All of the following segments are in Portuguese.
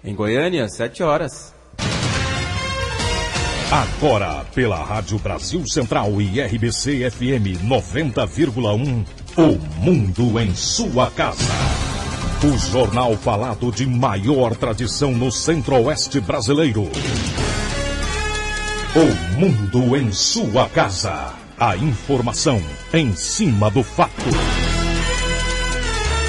Em Goiânia, 7 horas. Agora, pela Rádio Brasil Central e RBC FM 90,1, O Mundo em Sua Casa. O jornal falado de maior tradição no Centro-Oeste brasileiro. O Mundo em Sua Casa. A informação em cima do fato.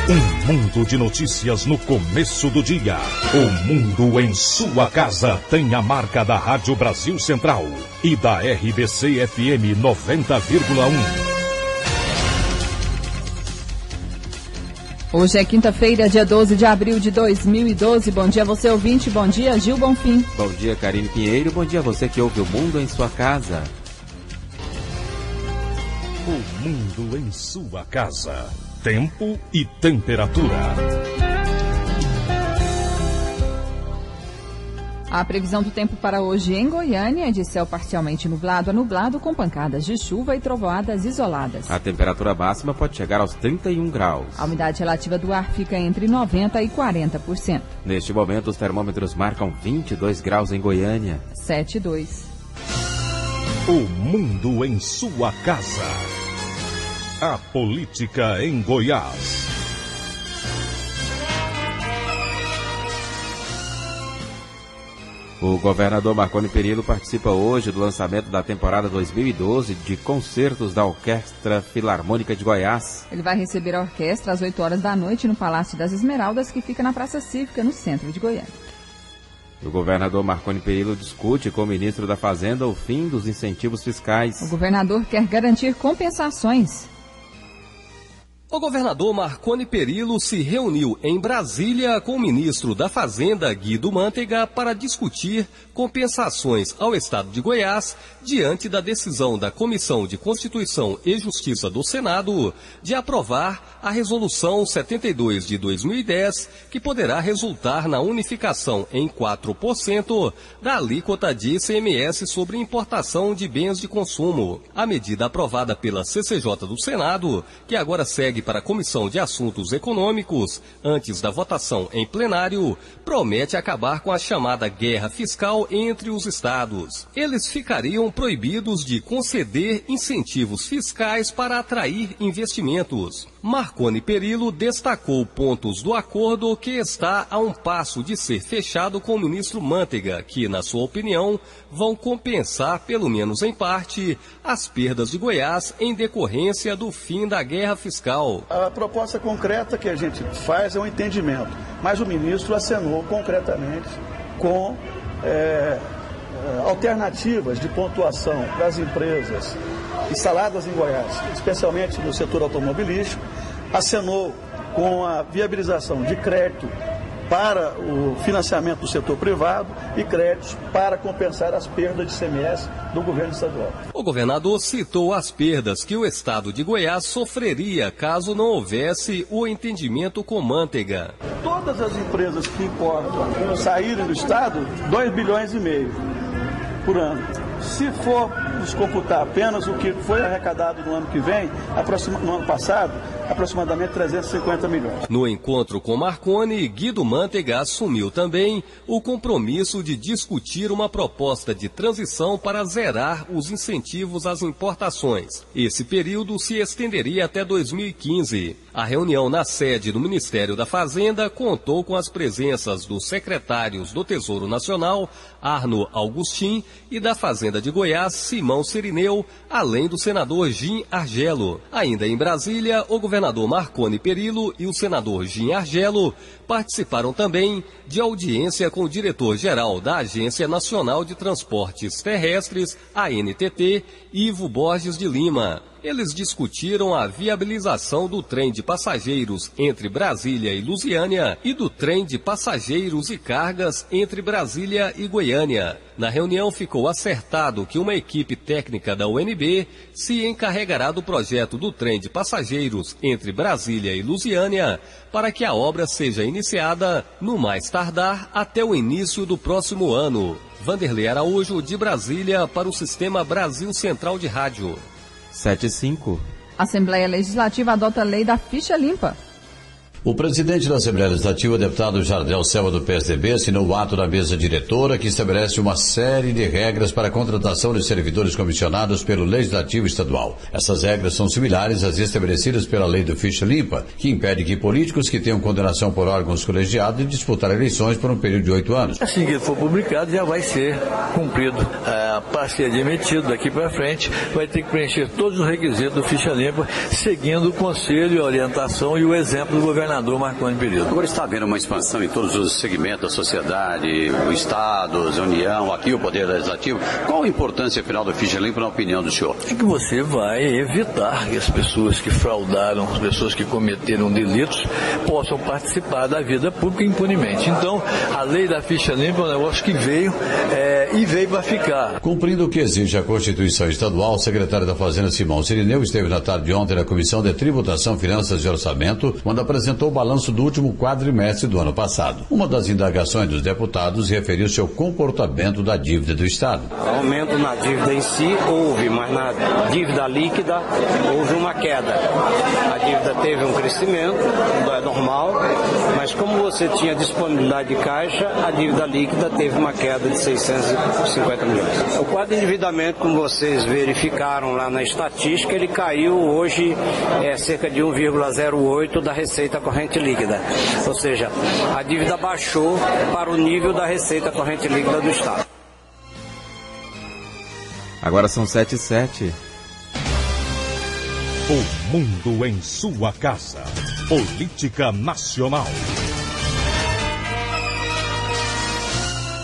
Um mundo de notícias no começo do dia. O Mundo em Sua Casa tem a marca da Rádio Brasil Central e da RBC FM 90,1. Hoje é quinta-feira, dia 12 de abril de 2012. Bom dia você ouvinte, bom dia Gil Bonfim. Bom dia Karine Pinheiro, bom dia você que ouve O Mundo em Sua Casa. O Mundo em Sua Casa. Tempo e temperatura. A previsão do tempo para hoje em Goiânia é de céu parcialmente nublado a nublado com pancadas de chuva e trovoadas isoladas. A temperatura máxima pode chegar aos 31 graus. A umidade relativa do ar fica entre 90% e 40%. Neste momento, os termômetros marcam 22 graus em Goiânia. 7,2. O Mundo em Sua Casa. A política em Goiás. O governador Marconi Perillo participa hoje do lançamento da temporada 2012 de concertos da Orquestra Filarmônica de Goiás. Ele vai receber a orquestra às 8 horas da noite no Palácio das Esmeraldas, que fica na Praça Cívica, no centro de Goiânia. O governador Marconi Perillo discute com o ministro da Fazenda o fim dos incentivos fiscais. O governador quer garantir compensações. O governador Marconi Perillo se reuniu em Brasília com o ministro da Fazenda, Guido Mantega, para discutir compensações ao estado de Goiás diante da decisão da Comissão de Constituição e Justiça do Senado de aprovar a Resolução 72 de 2010, que poderá resultar na unificação em 4% da alíquota de ICMS sobre importação de bens de consumo. A medida aprovada pela CCJ do Senado, que agora segue para a Comissão de Assuntos Econômicos, antes da votação em plenário, promete acabar com a chamada guerra fiscal entre os estados. Eles ficariam proibidos de conceder incentivos fiscais para atrair investimentos. Marconi Perillo destacou pontos do acordo que está a um passo de ser fechado com o ministro Mantega, que, na sua opinião, vão compensar, pelo menos em parte, as perdas de Goiás em decorrência do fim da guerra fiscal. A proposta concreta que a gente faz é um entendimento, mas o ministro acenou concretamente com alternativas de pontuação para as empresas instaladas em Goiás, especialmente no setor automobilístico, acenou com a viabilização de crédito para o financiamento do setor privado e créditos para compensar as perdas de ICMS do governo estadual. O governador citou as perdas que o estado de Goiás sofreria caso não houvesse o entendimento com Mantega. Todas as empresas que importam saírem do estado, 2,5 bilhões por ano. Se for nos computar apenas o que foi arrecadado no ano que vem, no ano passado, aproximadamente 350 milhões. No encontro com Marconi, Guido Mantega assumiu também o compromisso de discutir uma proposta de transição para zerar os incentivos às importações. Esse período se estenderia até 2015. A reunião na sede do Ministério da Fazenda contou com as presenças dos secretários do Tesouro Nacional, Arno Augustin, e da Fazenda de Goiás, Simão Cirineu, além do senador Gim Argelo. Ainda em Brasília, o governador Marconi Perillo e o senador Gim Argelo participaram também de audiência com o diretor-geral da Agência Nacional de Transportes Terrestres, ANTT, Ivo Borges de Lima. Eles discutiram a viabilização do trem de passageiros entre Brasília e Lusiânia e do trem de passageiros e cargas entre Brasília e Goiânia. Na reunião ficou acertado que uma equipe técnica da UNB se encarregará do projeto do trem de passageiros entre Brasília e Lusiânia para que a obra seja iniciada, no mais tardar, até o início do próximo ano. Vanderlei Araújo, de Brasília, para o Sistema Brasil Central de Rádio. 7:05. Assembleia Legislativa adota a lei da ficha limpa. O presidente da Assembleia Legislativa, deputado Jardel Selva do PSDB, assinou o ato da mesa diretora que estabelece uma série de regras para a contratação de servidores comissionados pelo Legislativo Estadual. Essas regras são similares às estabelecidas pela lei do Ficha Limpa, que impede que políticos que tenham condenação por órgãos colegiados disputar eleições por um período de 8 anos. Assim que for publicado, já vai ser cumprido. Para ser admitido daqui para frente, vai ter que preencher todos os requisitos do Ficha Limpa, seguindo o conselho, a orientação e o exemplo do governador Marconi Perillo. Agora está havendo uma expansão em todos os segmentos da sociedade, o Estado, a União, aqui o Poder Legislativo. Qual a importância final do Ficha Limpa na opinião do senhor? É que você vai evitar que as pessoas que fraudaram, as pessoas que cometeram delitos, possam participar da vida pública impunemente. Então, a lei da Ficha Limpa é um negócio que veio e veio para ficar. Cumprindo o que exige a Constituição Estadual, o secretário da Fazenda, Simão Sirineu, esteve na tarde de ontem na Comissão de Tributação, Finanças e Orçamento, quando apresentou o balanço do último quadrimestre do ano passado. Uma das indagações dos deputados referiu-se ao comportamento da dívida do Estado. Aumento na dívida em si houve, mas na dívida líquida houve uma queda. A dívida teve um crescimento, é normal, mas como você tinha disponibilidade de caixa, a dívida líquida teve uma queda de 650 milhões. O quadro de endividamento, como vocês verificaram lá na estatística, ele caiu hoje cerca de 1,08 da receita corrente líquida. Ou seja, a dívida baixou para o nível da receita corrente líquida do Estado. Agora são 7h07. O mundo em sua casa. Política Nacional.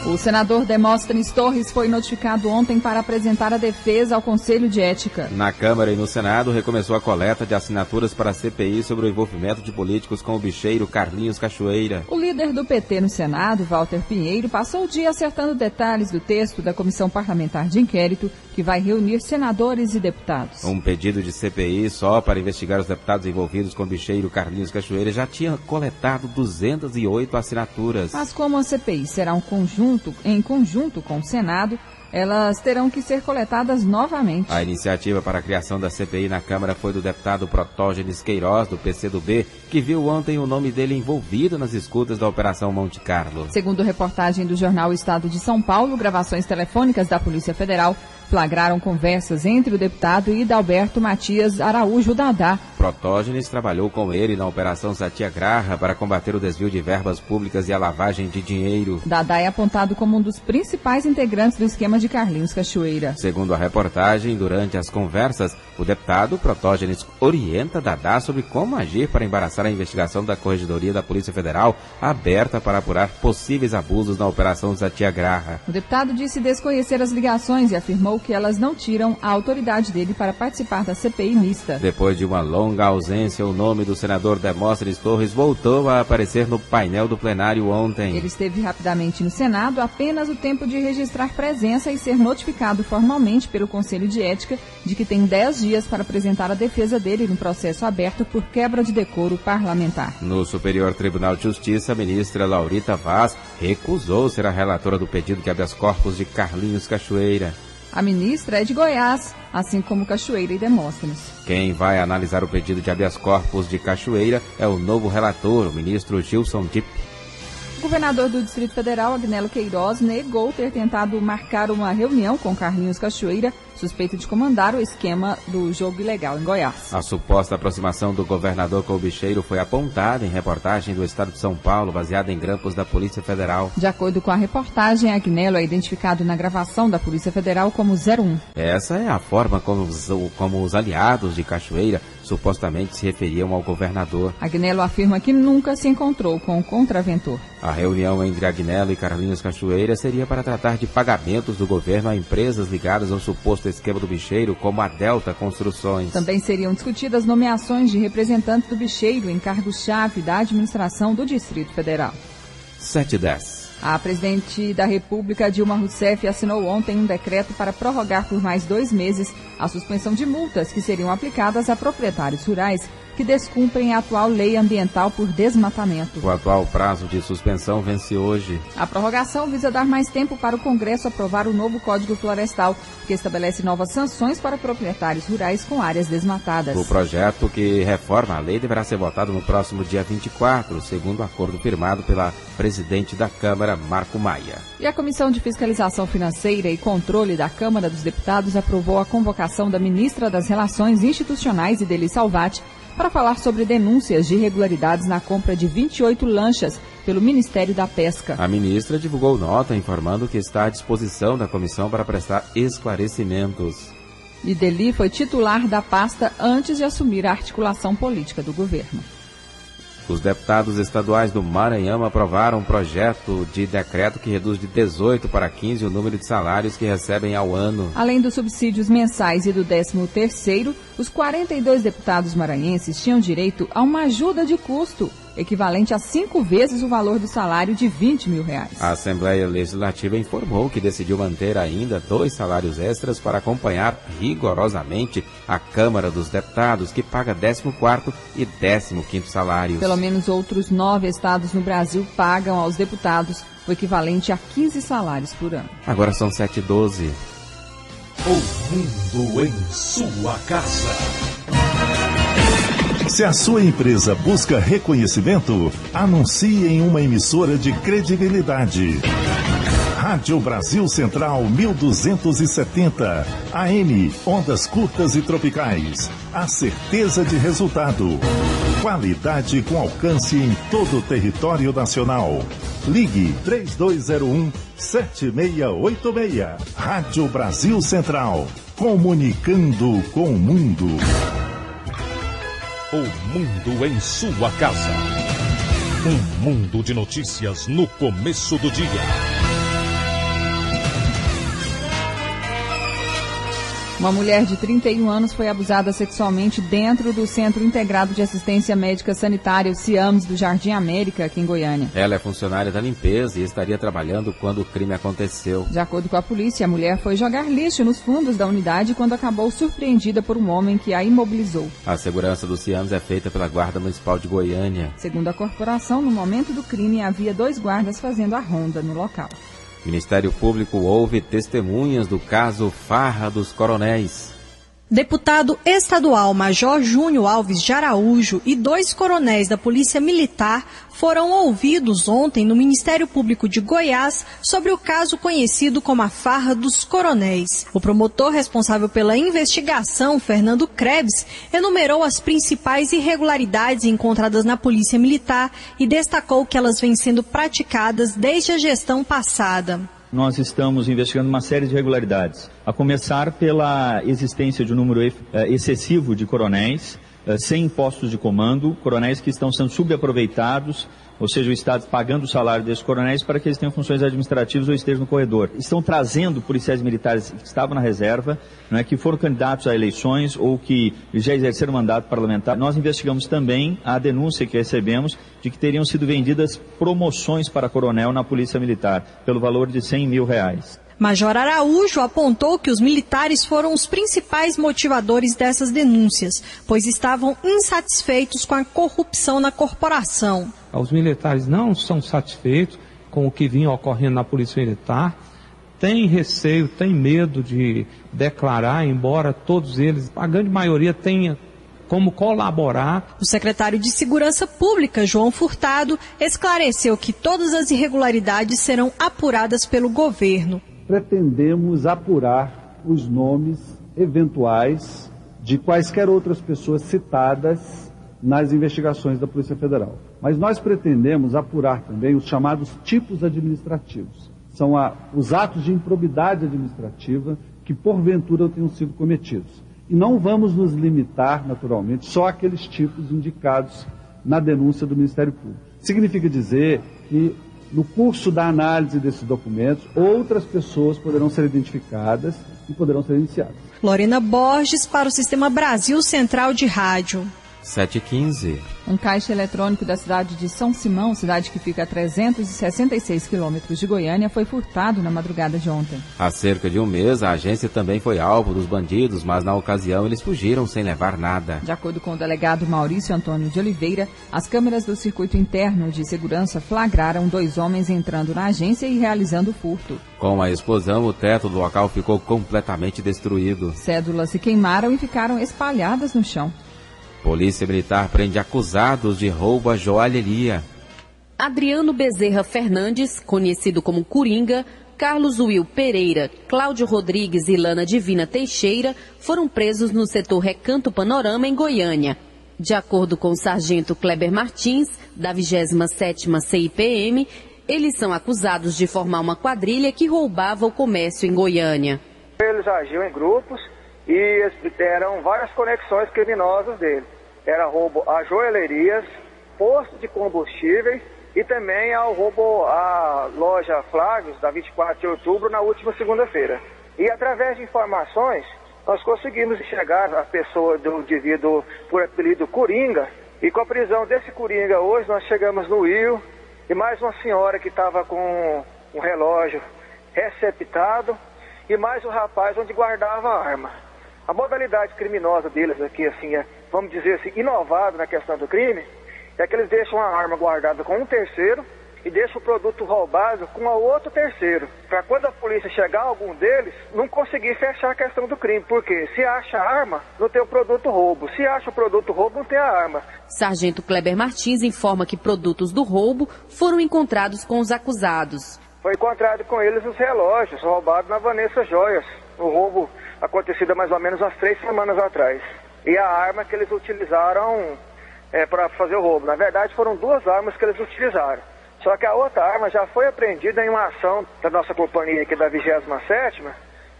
O senador Demóstenes Torres foi notificado ontem para apresentar a defesa ao Conselho de Ética. Na Câmara e no Senado, recomeçou a coleta de assinaturas para a CPI sobre o envolvimento de políticos com o bicheiro Carlinhos Cachoeira. O líder do PT no Senado, Walter Pinheiro, passou o dia acertando detalhes do texto da Comissão Parlamentar de Inquérito, que vai reunir senadores e deputados. Um pedido de CPI só para investigar os deputados envolvidos com o bicheiro Carlinhos Cachoeira já tinha coletado 208 assinaturas. Mas como a CPI será em conjunto com o Senado, elas terão que ser coletadas novamente. A iniciativa para a criação da CPI na Câmara foi do deputado Protógenes Queiroz, do PCdoB, que viu ontem o nome dele envolvido nas escutas da Operação Monte Carlo. Segundo reportagem do jornal Estado de São Paulo, gravações telefônicas da Polícia Federal flagraram conversas entre o deputado e Dalberto Matias Araújo Dadá. Protógenes trabalhou com ele na Operação Satyagraha para combater o desvio de verbas públicas e a lavagem de dinheiro. Dadá é apontado como um dos principais integrantes do esquema de Carlinhos Cachoeira. Segundo a reportagem, durante as conversas, o deputado Protógenes orienta Dadá sobre como agir para embaraçar a investigação da Corregedoria da Polícia Federal, aberta para apurar possíveis abusos na Operação Satyagraha. O deputado disse desconhecer as ligações e afirmou que elas não tiram a autoridade dele para participar da CPI mista. Depois de uma longa ausência, o nome do senador Demóstenes Torres voltou a aparecer no painel do plenário ontem. Ele esteve rapidamente no Senado, apenas o tempo de registrar presença e ser notificado formalmente pelo Conselho de Ética de que tem 10 dias para apresentar a defesa dele no processo aberto por quebra de decoro parlamentar. No Superior Tribunal de Justiça, a ministra Laurita Vaz recusou ser a relatora do pedido de habeas corpus de Carlinhos Cachoeira. A ministra é de Goiás, assim como Cachoeira e Demóstenes. Quem vai analisar o pedido de habeas corpus de Cachoeira é o novo relator, o ministro Gilson Dipp. O governador do Distrito Federal, Agnello Queiroz, negou ter tentado marcar uma reunião com Carlinhos Cachoeira, suspeito de comandar o esquema do jogo ilegal em Goiás. A suposta aproximação do governador com o bicheiro foi apontada em reportagem do Estado de São Paulo, baseada em grampos da Polícia Federal. De acordo com a reportagem, Agnello é identificado na gravação da Polícia Federal como 01. Essa é a forma como os aliados de Cachoeira supostamente se referiam ao governador. Agnello afirma que nunca se encontrou com o contraventor. A reunião entre Agnello e Carlinhos Cachoeira seria para tratar de pagamentos do governo a empresas ligadas ao suposto esquema do bicheiro, como a Delta Construções. Também seriam discutidas nomeações de representantes do bicheiro em cargos-chave da administração do Distrito Federal. 7h10. A presidente da República, Dilma Rousseff, assinou ontem um decreto para prorrogar por mais 2 meses a suspensão de multas que seriam aplicadas a proprietários rurais que descumprem a atual lei ambiental por desmatamento. O atual prazo de suspensão vence hoje. A prorrogação visa dar mais tempo para o Congresso aprovar o novo Código Florestal, que estabelece novas sanções para proprietários rurais com áreas desmatadas. O projeto que reforma a lei deverá ser votado no próximo dia 24, segundo o acordo firmado pela presidente da Câmara, Marco Maia. E a Comissão de Fiscalização Financeira e Controle da Câmara dos Deputados aprovou a convocação da ministra das Relações Institucionais, Idely Salvati, para falar sobre denúncias de irregularidades na compra de 28 lanchas pelo Ministério da Pesca. A ministra divulgou nota informando que está à disposição da comissão para prestar esclarecimentos. Idely foi titular da pasta antes de assumir a articulação política do governo. Os deputados estaduais do Maranhão aprovaram um projeto de decreto que reduz de 18 para 15 o número de salários que recebem ao ano. Além dos subsídios mensais e do 13º, os 42 deputados maranhenses tinham direito a uma ajuda de custo, equivalente a 5 vezes o valor do salário de R$20 mil. A Assembleia Legislativa informou que decidiu manter ainda 2 salários extras para acompanhar rigorosamente a Câmara dos Deputados, que paga 14º e 15º salários. Pelo menos outros 9 estados no Brasil pagam aos deputados o equivalente a 15 salários por ano. Agora são 7h12. O mundo em sua casa. Se a sua empresa busca reconhecimento, anuncie em uma emissora de credibilidade. Rádio Brasil Central 1270, AM, ondas curtas e tropicais. A certeza de resultado. Qualidade com alcance em todo o território nacional. Ligue 3201-7686. Rádio Brasil Central. Comunicando com o mundo. O mundo em sua casa. Um mundo de notícias no começo do dia. Uma mulher de 31 anos foi abusada sexualmente dentro do Centro Integrado de Assistência Médica Sanitária, o CIAMS, do Jardim América, aqui em Goiânia. Ela é funcionária da limpeza e estaria trabalhando quando o crime aconteceu. De acordo com a polícia, a mulher foi jogar lixo nos fundos da unidade quando acabou surpreendida por um homem que a imobilizou. A segurança do CIAMS é feita pela Guarda Municipal de Goiânia. Segundo a corporação, no momento do crime havia 2 guardas fazendo a ronda no local. O Ministério Público ouve testemunhas do caso Farra dos Coronéis. Deputado estadual Major Júnior Alves de Araújo e 2 coronéis da Polícia Militar foram ouvidos ontem no Ministério Público de Goiás sobre o caso conhecido como a Farra dos Coronéis. O promotor responsável pela investigação, Fernando Krebs, enumerou as principais irregularidades encontradas na Polícia Militar e destacou que elas vêm sendo praticadas desde a gestão passada. Nós estamos investigando uma série de irregularidades, a começar pela existência de um número excessivo de coronéis, sem postos de comando, coronéis que estão sendo subaproveitados, ou seja, o Estado pagando o salário desses coronéis para que eles tenham funções administrativas ou estejam no corredor. Estão trazendo policiais militares que estavam na reserva, que foram candidatos a eleições ou que já exerceram mandato parlamentar. Nós investigamos também a denúncia que recebemos de que teriam sido vendidas promoções para coronel na Polícia Militar, pelo valor de R$100 mil. Major Araújo apontou que os militares foram os principais motivadores dessas denúncias, pois estavam insatisfeitos com a corrupção na corporação. Os militares não são satisfeitos com o que vinha ocorrendo na Polícia Militar, têm receio, têm medo de declarar, embora todos eles, a grande maioria, tenha como colaborar. O secretário de Segurança Pública, João Furtado, esclareceu que todas as irregularidades serão apuradas pelo governo. Pretendemos apurar os nomes eventuais de quaisquer outras pessoas citadas nas investigações da Polícia Federal. Mas nós pretendemos apurar também os chamados tipos administrativos. São os atos de improbidade administrativa que porventura tenham sido cometidos. E não vamos nos limitar, naturalmente, só àqueles tipos indicados na denúncia do Ministério Público. Significa dizer que, no curso da análise desses documentos, outras pessoas poderão ser identificadas e poderão ser iniciadas. Lorena Borges, para o Sistema Brasil Central de Rádio. 7h15. Um caixa eletrônico da cidade de São Simão, cidade que fica a 366 quilômetros de Goiânia, foi furtado na madrugada de ontem. Há cerca de um mês, a agência também foi alvo dos bandidos, mas na ocasião eles fugiram sem levar nada. De acordo com o delegado Maurício Antônio de Oliveira, as câmeras do circuito interno de segurança flagraram 2 homens entrando na agência e realizando o furto. Com a explosão, o teto do local ficou completamente destruído. Cédulas se queimaram e ficaram espalhadas no chão. Polícia Militar prende acusados de roubo à joalheria. Adriano Bezerra Fernandes, conhecido como Coringa, Carlos Will Pereira, Cláudio Rodrigues e Lana Divina Teixeira foram presos no setor Recanto Panorama, em Goiânia. De acordo com o sargento Kleber Martins, da 27ª CIPM, eles são acusados de formar uma quadrilha que roubava o comércio em Goiânia. Eles agiam em grupos e eram várias conexões criminosas deles. Era roubo a joalherias, posto de combustíveis e também ao roubo à loja Flávio, da 24 de outubro, na última segunda-feira. E através de informações, nós conseguimos chegar à pessoa do indivíduo por apelido Coringa, e com a prisão desse Coringa hoje nós chegamos no Rio, e mais uma senhora que estava com um relógio receptado, e mais um rapaz onde guardava a arma. A modalidade criminosa deles aqui, assim, vamos dizer assim, inovado na questão do crime, é que eles deixam a arma guardada com um terceiro e deixam o produto roubado com a outro terceiro. Para quando a polícia chegar a algum deles, não conseguir fechar a questão do crime. Porque se acha a arma, não tem o produto roubo. Se acha o produto roubo, não tem a arma. Sargento Kleber Martins informa que produtos do roubo foram encontrados com os acusados. Foi encontrado com eles os relógios roubados na Vanessa Joias. O roubo acontecido há mais ou menos umas 3 semanas atrás. E a arma que eles utilizaram para fazer o roubo. Na verdade, foram 2 armas que eles utilizaram. Só que a outra arma já foi apreendida em uma ação da nossa companhia aqui da 27ª,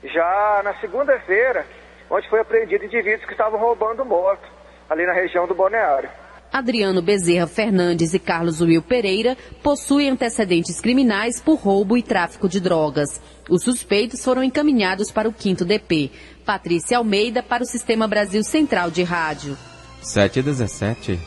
já na segunda-feira, onde foi apreendido indivíduos que estavam roubando moto, ali na região do Balneário. Adriano Bezerra Fernandes e Carlos Will Pereira possuem antecedentes criminais por roubo e tráfico de drogas. Os suspeitos foram encaminhados para o 5º DP. Patrícia Almeida para o Sistema Brasil Central de Rádio. 7h17.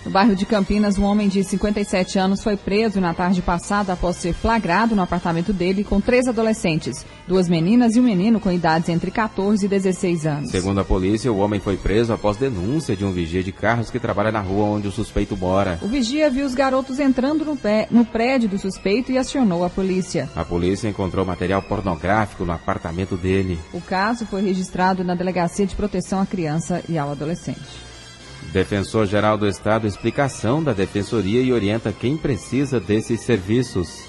No bairro de Campinas, um homem de 57 anos foi preso na tarde passada após ser flagrado no apartamento dele com 3 adolescentes, 2 meninas e um menino com idades entre 14 e 16 anos. Segundo a polícia, o homem foi preso após denúncia de um vigia de carros que trabalha na rua onde o suspeito mora. O vigia viu os garotos entrando no prédio do suspeito e acionou a polícia. A polícia encontrou material pornográfico no apartamento dele. O caso foi registrado na Delegacia de Proteção à Criança e ao Adolescente. Defensor-Geral do Estado, explicação da Defensoria e orienta quem precisa desses serviços.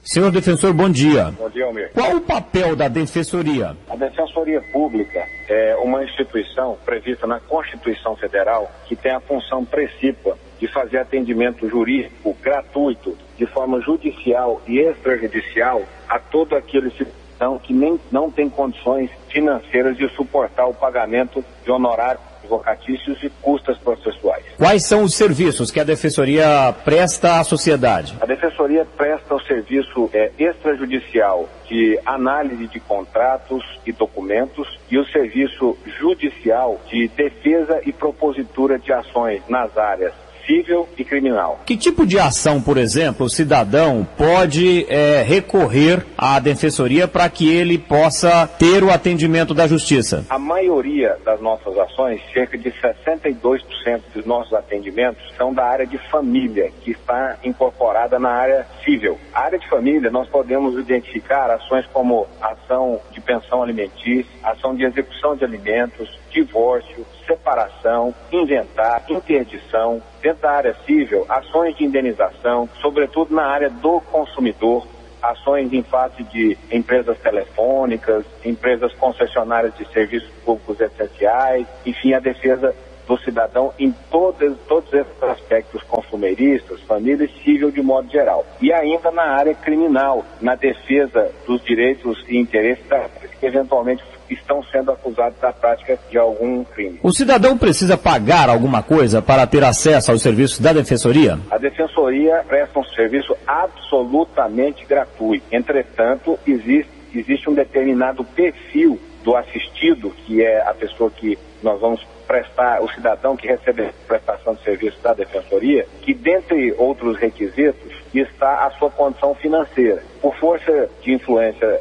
Senhor defensor, bom dia. Bom dia, Almir. Qual o papel da Defensoria? A Defensoria Pública é uma instituição prevista na Constituição Federal que tem a função precípua de fazer atendimento jurídico gratuito, de forma judicial e extrajudicial, a todo aquele cidadão que não tem condições financeiras de suportar o pagamento de honorários advocatícios e custas processuais. Quais são os serviços que a Defensoria presta à sociedade? A Defensoria presta o serviço extrajudicial de análise de contratos e documentos e o serviço judicial de defesa e propositura de ações nas áreas civil e criminal. Que tipo de ação, por exemplo, o cidadão pode recorrer à Defensoria para que ele possa ter o atendimento da Justiça? A maioria das nossas ações, cerca de 62% dos nossos atendimentos, são da área de família, que está incorporada na área civil. A área de família, nós podemos identificar ações como ação de pensão alimentícia, ação de execução de alimentos, divórcio, separação, inventário, interdição. Dentro da área civil, ações de indenização, sobretudo na área do consumidor, ações em face de empresas telefônicas, empresas concessionárias de serviços públicos essenciais, enfim, a defesa do cidadão em todos esses aspectos consumeristas, família e civil de modo geral. E ainda na área criminal, na defesa dos direitos e interesses daqueles que eventualmente estão sendo acusados da prática de algum crime. O cidadão precisa pagar alguma coisa para ter acesso aos serviços da Defensoria? A Defensoria presta um serviço absolutamente gratuito. Entretanto, existe um determinado perfil do assistido, que é a pessoa que nós vamos prestar, o cidadão que receber prestação de serviço da Defensoria, que dentre outros requisitos está a sua condição financeira. Por força de influência,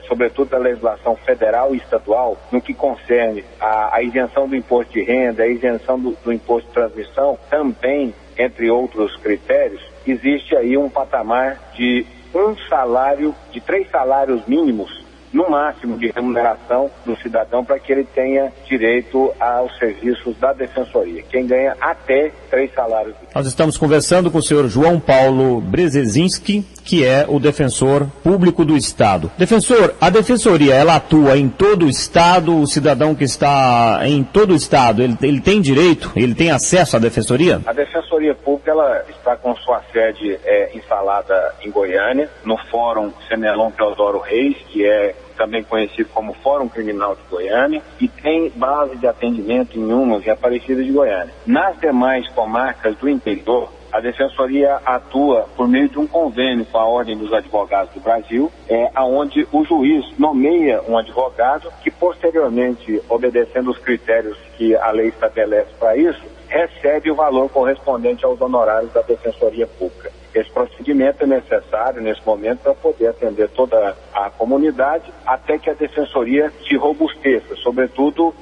sobretudo da legislação federal e estadual, no que concerne a isenção do imposto de renda, a isenção do imposto de transmissão, também, entre outros critérios, existe aí um patamar de de 3 salários mínimos, no máximo, de remuneração do cidadão para que ele tenha direito aos serviços da Defensoria. Quem ganha até 3 salários. Nós estamos conversando com o senhor João Paulo Brzezinski, que é o defensor público do Estado. Defensor, a Defensoria, ela atua em todo o Estado, o cidadão que está em todo o Estado, ele tem direito, ele tem acesso à Defensoria? A Defensoria Pública, ela está com sua sede instalada em Goiânia, no Fórum Fenelon Teodoro Reis, que é também conhecido como Fórum Criminal de Goiânia, e tem base de atendimento em Umas e Aparecida de Goiânia. Nas demais comarcas do interior, a Defensoria atua por meio de um convênio com a Ordem dos Advogados do Brasil, onde o juiz nomeia um advogado que, posteriormente, obedecendo os critérios que a lei estabelece para isso, recebe o valor correspondente aos honorários da Defensoria Pública. Esse procedimento é necessário nesse momento para poder atender toda a comunidade, até que a Defensoria se robusteça, sobretudo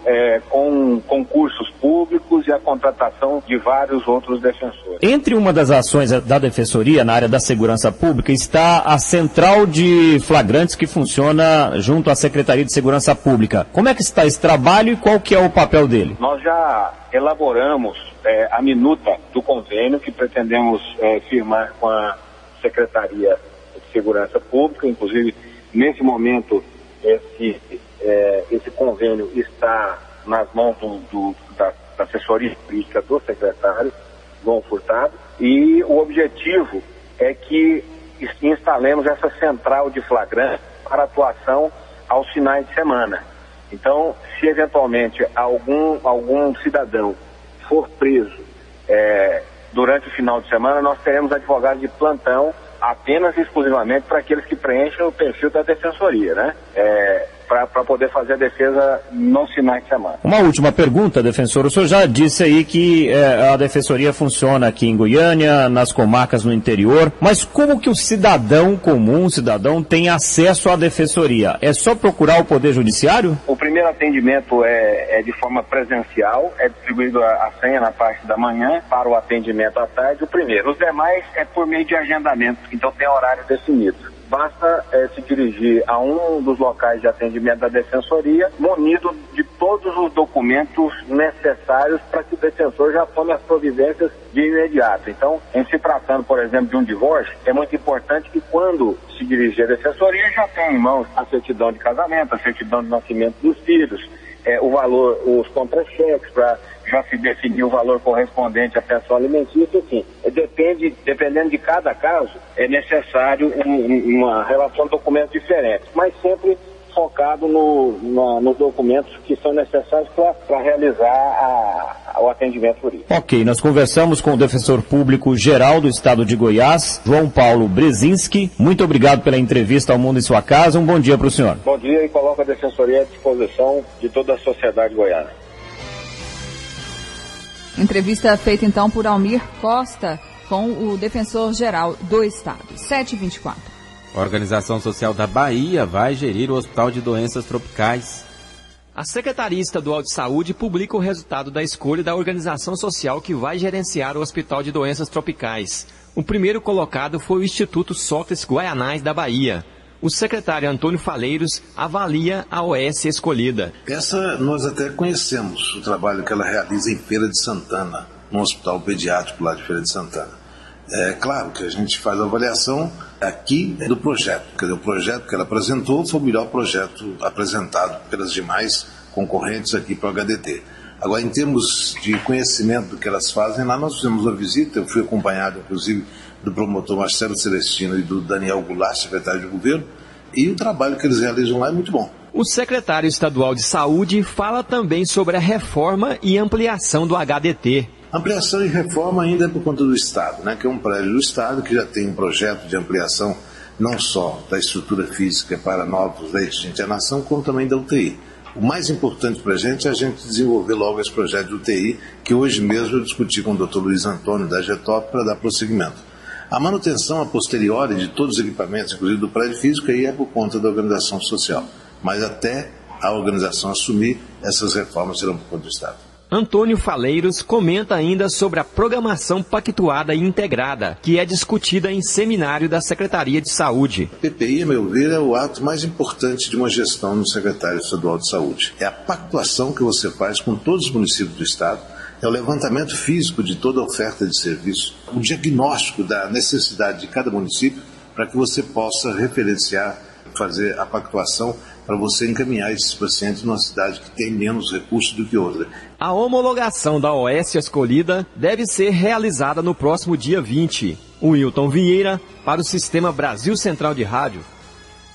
com concursos públicos e a contratação de vários outros defensores. Entre uma das ações da Defensoria na área da segurança pública está a Central de Flagrantes, que funciona junto à Secretaria de Segurança Pública. Como é que está esse trabalho e qual que é o papel dele? Nós já elaboramos a minuta do convênio que pretendemos firmar com a Secretaria de Segurança Pública. Inclusive, nesse momento, esse convênio está nas mãos da assessoria jurídica do secretário, João Furtado, e o objetivo é que instalemos essa central de flagrante para atuação aos finais de semana. Então, se eventualmente algum cidadão for preso durante o final de semana, nós teremos advogados de plantão apenas e exclusivamente para aqueles que preenchem o perfil da Defensoria, né? Para poder fazer a defesa nos finais de semana. Uma última pergunta, defensor. O senhor já disse aí que a Defensoria funciona aqui em Goiânia, nas comarcas no interior, mas como que o cidadão comum, tem acesso à Defensoria? É só procurar o Poder Judiciário? O primeiro atendimento é de forma presencial, é distribuído a senha na parte da manhã para o atendimento à tarde, o primeiro. Os demais é por meio de agendamento, então tem horário definido. Basta se dirigir a um dos locais de atendimento da Defensoria, munido de todos os documentos necessários para que o defensor já tome as providências de imediato. Então, em se tratando, por exemplo, de um divórcio, é muito importante que quando se dirigir à Defensoria já tenha em mãos a certidão de casamento, a certidão de nascimento dos filhos, o valor, os contra-cheques, para já se definir o valor correspondente à pensão alimentícia, enfim. Dependendo de cada caso, é necessário uma relação de documentos diferentes, mas sempre focado nos documentos que são necessários para realizar o atendimento jurídico. Ok, nós conversamos com o defensor público geral do Estado de Goiás, João Paulo Brzezinski. Muito obrigado pela entrevista ao Mundo em Sua Casa. Um bom dia para o senhor. Bom dia, e coloco a Defensoria à disposição de toda a sociedade goiana. Entrevista feita então por Almir Costa com o defensor-geral do Estado. 7h24. A Organização Social da Bahia vai gerir o Hospital de Doenças Tropicais. A Secretaria Estadual de Saúde publica o resultado da escolha da organização social que vai gerenciar o Hospital de Doenças Tropicais. O primeiro colocado foi o Instituto Sócrates Guaianais da Bahia. O secretário Antônio Faleiros avalia a OS escolhida. Essa nós até conhecemos, o trabalho que ela realiza em Feira de Santana, no Hospital Pediátrico lá de Feira de Santana. É claro que a gente faz a avaliação aqui do projeto. Quer dizer, o projeto que ela apresentou foi o melhor projeto apresentado pelas demais concorrentes aqui para o HDT. Agora, em termos de conhecimento do que elas fazem, lá nós fizemos uma visita, eu fui acompanhado, inclusive, do promotor Marcelo Celestino e do Daniel Goulart, secretário de governo, e o trabalho que eles realizam lá é muito bom. O secretário estadual de Saúde fala também sobre a reforma e ampliação do HDT. Ampliação e reforma ainda é por conta do Estado, né, que é um prédio do Estado que já tem um projeto de ampliação não só da estrutura física para novos leitos de internação, como também da UTI. O mais importante para a gente desenvolver logo esse projeto de UTI, que hoje mesmo eu discuti com o Dr. Luiz Antônio da GETOP para dar prosseguimento. A manutenção a posteriori de todos os equipamentos, inclusive do prédio físico, aí é por conta da organização social. Mas até a organização assumir, essas reformas serão por conta do Estado. Antônio Faleiros comenta ainda sobre a programação pactuada e integrada, que é discutida em seminário da Secretaria de Saúde. A PPI, a meu ver, é o ato mais importante de uma gestão no Secretário Estadual de Saúde. É a pactuação que você faz com todos os municípios do Estado, é o levantamento físico de toda a oferta de serviço, o diagnóstico da necessidade de cada município para que você possa referenciar, fazer a pactuação para você encaminhar esses pacientes numa cidade que tem menos recursos do que outra. A homologação da OS escolhida deve ser realizada no próximo dia 20. Wilton Vieira, para o Sistema Brasil Central de Rádio.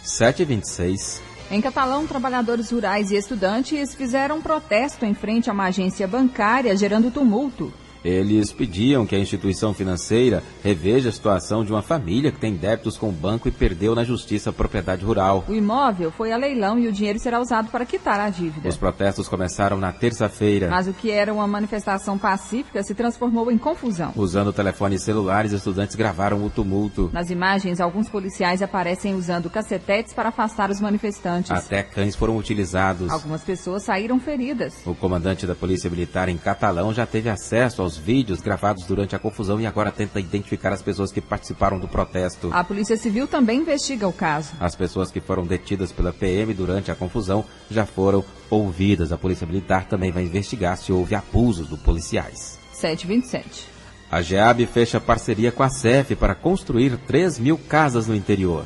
7h26. Em Catalão, trabalhadores rurais e estudantes fizeram um protesto em frente a uma agência bancária, gerando tumulto. Eles pediam que a instituição financeira reveja a situação de uma família que tem débitos com o banco e perdeu na justiça a propriedade rural. O imóvel foi a leilão e o dinheiro será usado para quitar a dívida. Os protestos começaram na terça-feira. Mas o que era uma manifestação pacífica se transformou em confusão. Usando telefones celulares, estudantes gravaram o tumulto. Nas imagens, alguns policiais aparecem usando cacetetes para afastar os manifestantes. Até cães foram utilizados. Algumas pessoas saíram feridas. O comandante da Polícia Militar em Catalão já teve acesso aos vídeos gravados durante a confusão e agora tenta identificar as pessoas que participaram do protesto. A Polícia Civil também investiga o caso. As pessoas que foram detidas pela PM durante a confusão já foram ouvidas. A Polícia Militar também vai investigar se houve abusos dos policiais. 7h27. A GEAB fecha parceria com a CEF para construir 3.000 casas no interior.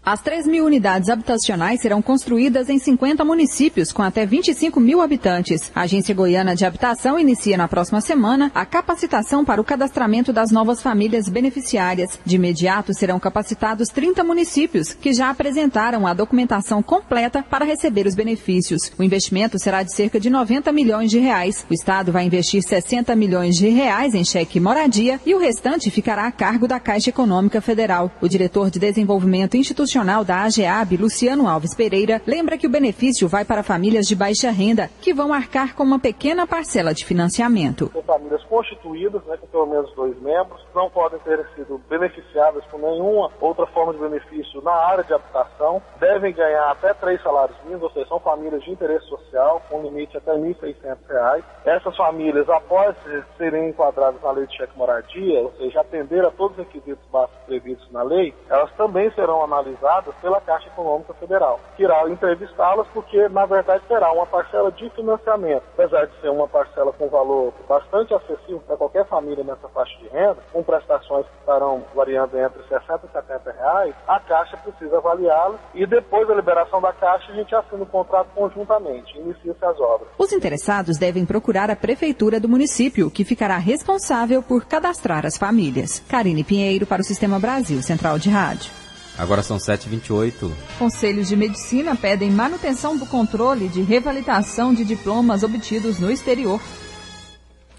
As 3.000 unidades habitacionais serão construídas em 50 municípios, com até 25.000 habitantes. A Agência Goiana de Habitação inicia na próxima semana a capacitação para o cadastramento das novas famílias beneficiárias. De imediato serão capacitados 30 municípios, que já apresentaram a documentação completa para receber os benefícios. O investimento será de cerca de 90 milhões de reais. O Estado vai investir 60 milhões de reais em cheque moradia e o restante ficará a cargo da Caixa Econômica Federal. O diretor de Desenvolvimento Institucional da AGEAB, Luciano Alves Pereira, lembra que o benefício vai para famílias de baixa renda, que vão arcar com uma pequena parcela de financiamento. Tem famílias constituídas, com pelo menos 2 membros, não podem ter sido beneficiadas por nenhuma outra forma de benefício na área de habitação, devem ganhar até 3 salários mínimos, ou seja, são famílias de interesse social, com limite até R$ 1.600. Essas famílias, após serem enquadradas na lei de cheque moradia, ou seja, atender a todos os requisitos básicos previstos na lei, elas também serão analisadas pela Caixa Econômica Federal, que irá entrevistá-las porque, na verdade, será uma parcela de financiamento. Apesar de ser uma parcela com valor bastante acessível para qualquer família nessa faixa de renda, com prestações que estarão variando entre R$ 60 e R$ 70, a Caixa precisa avaliá-las e depois da liberação da Caixa a gente assina o contrato conjuntamente, inicia-se as obras. Os interessados devem procurar a Prefeitura do município, que ficará responsável por cadastrar as famílias. Karine Pinheiro para o Sistema Brasil Central de Rádio. Agora são 7h28. Conselhos de Medicina pedem manutenção do controle de revalidação de diplomas obtidos no exterior.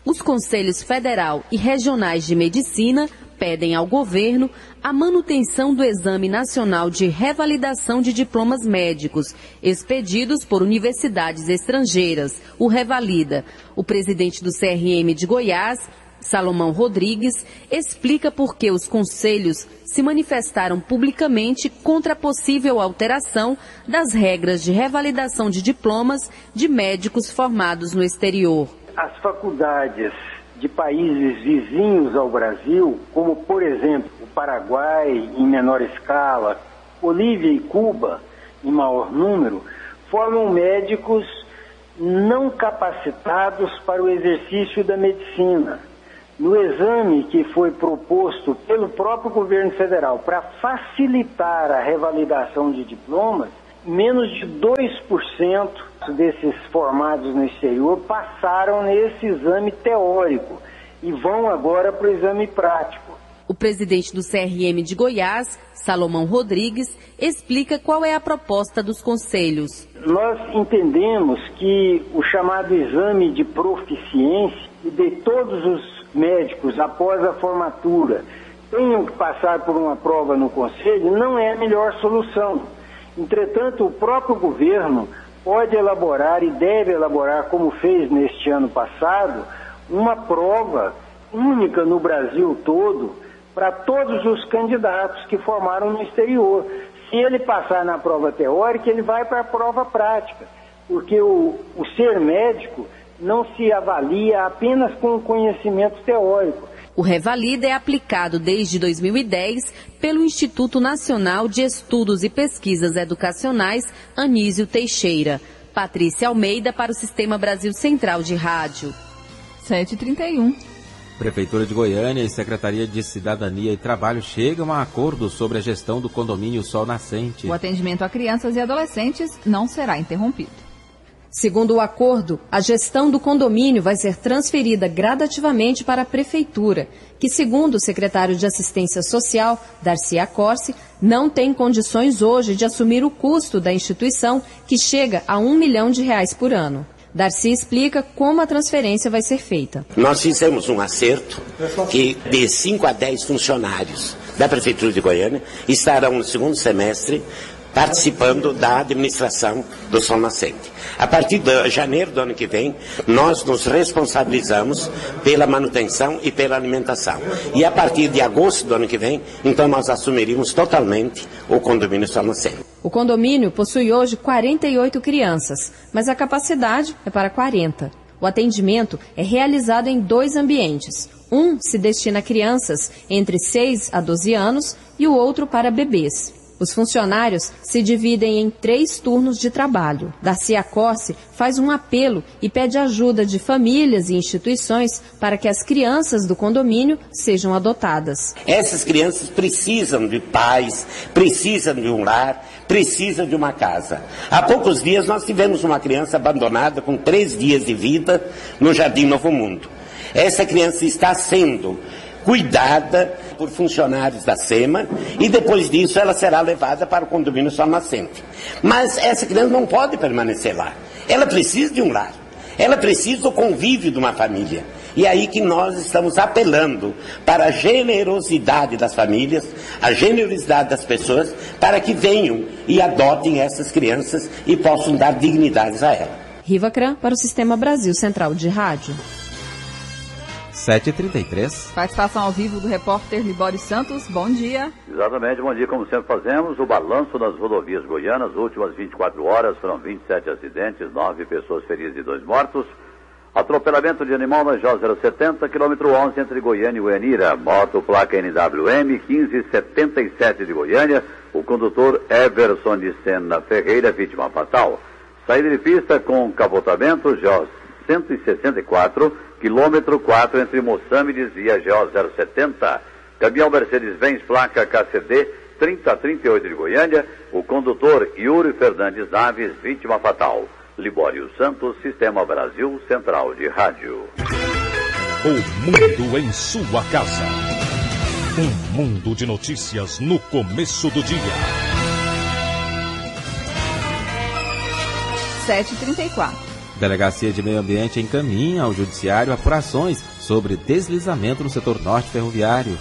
Os Conselhos Federal e Regionais de Medicina pedem ao governo a manutenção do Exame Nacional de Revalidação de Diplomas Médicos, expedidos por universidades estrangeiras, o Revalida. O presidente do CRM de Goiás, Salomão Rodrigues, explica por que os conselhos se manifestaram publicamente contra a possível alteração das regras de revalidação de diplomas de médicos formados no exterior. As faculdades de países vizinhos ao Brasil, como por exemplo o Paraguai em menor escala, Bolívia e Cuba em maior número, formam médicos não capacitados para o exercício da medicina. No exame que foi proposto pelo próprio governo federal para facilitar a revalidação de diplomas, menos de 2% desses formados no exterior passaram nesse exame teórico e vão agora para o exame prático. O presidente do CRM de Goiás, Salomão Rodrigues, explica qual é a proposta dos conselhos. Nós entendemos que o chamado exame de proficiência e de todos os médicos após a formatura tenham que passar por uma prova no conselho não é a melhor solução. Entretanto, o próprio governo pode elaborar e deve elaborar, como fez neste ano passado, uma prova única no Brasil todo para todos os candidatos que formaram no exterior. Se ele passar na prova teórica, ele vai para a prova prática, porque o ser médico não se avalia apenas com conhecimento teórico. O Revalida é aplicado desde 2010 pelo Instituto Nacional de Estudos e Pesquisas Educacionais Anísio Teixeira. Patrícia Almeida para o Sistema Brasil Central de Rádio. 7h31. Prefeitura de Goiânia e Secretaria de Cidadania e Trabalho chegam a acordo sobre a gestão do condomínio Sol Nascente. O atendimento a crianças e adolescentes não será interrompido. Segundo o acordo, a gestão do condomínio vai ser transferida gradativamente para a Prefeitura, que, segundo o secretário de Assistência Social, Darcy Accorsi, não tem condições hoje de assumir o custo da instituição, que chega a R$1 milhão por ano. Darcy explica como a transferência vai ser feita. Nós fizemos um acerto que de 5 a 10 funcionários da Prefeitura de Goiânia estarão no segundo semestre participando da administração do Sol Nascente. A partir de janeiro do ano que vem, nós nos responsabilizamos pela manutenção e pela alimentação. E a partir de agosto do ano que vem, então nós assumiríamos totalmente o condomínio Sol Nascente. O condomínio possui hoje 48 crianças, mas a capacidade é para 40. O atendimento é realizado em 2 ambientes. Um se destina a crianças entre 6 a 12 anos e o outro para bebês. Os funcionários se dividem em 3 turnos de trabalho. Darcy Accorsi faz um apelo e pede ajuda de famílias e instituições para que as crianças do condomínio sejam adotadas. Essas crianças precisam de pais, precisam de um lar, precisam de uma casa. Há poucos dias nós tivemos uma criança abandonada com 3 dias de vida no Jardim Novo Mundo. Essa criança está sendo cuidada por funcionários da SEMA e depois disso ela será levada para o condomínio Sol Nascente. Mas essa criança não pode permanecer lá. Ela precisa de um lar. Ela precisa do convívio de uma família. E é aí que nós estamos apelando para a generosidade das famílias, a generosidade das pessoas, para que venham e adotem essas crianças e possam dar dignidades a elas. Riva Cran para o Sistema Brasil Central de Rádio. 7h33. Participação ao vivo do repórter Libório Santos. Bom dia. Exatamente, bom dia. Como sempre fazemos, o balanço das rodovias goianas. As últimas 24 horas foram 27 acidentes, 9 pessoas feridas e 2 mortos. Atropelamento de animal na J070, quilômetro 11, entre Goiânia e Uenira. Moto placa NWM 1577 de Goiânia. O condutor Everson de Sena Ferreira, vítima fatal. Saída de pista com capotamento J164, quilômetro 4, entre Moçâmedes e a GO 070. Caminhão Mercedes-Benz, placa KCD 3038 de Goiânia. O condutor Yuri Fernandes Naves, vítima fatal. Libório Santos, Sistema Brasil Central de Rádio. O mundo em sua casa. Um mundo de notícias no começo do dia. 7h34. Delegacia de Meio Ambiente encaminha ao Judiciário apurações sobre deslizamento no setor norte ferroviário.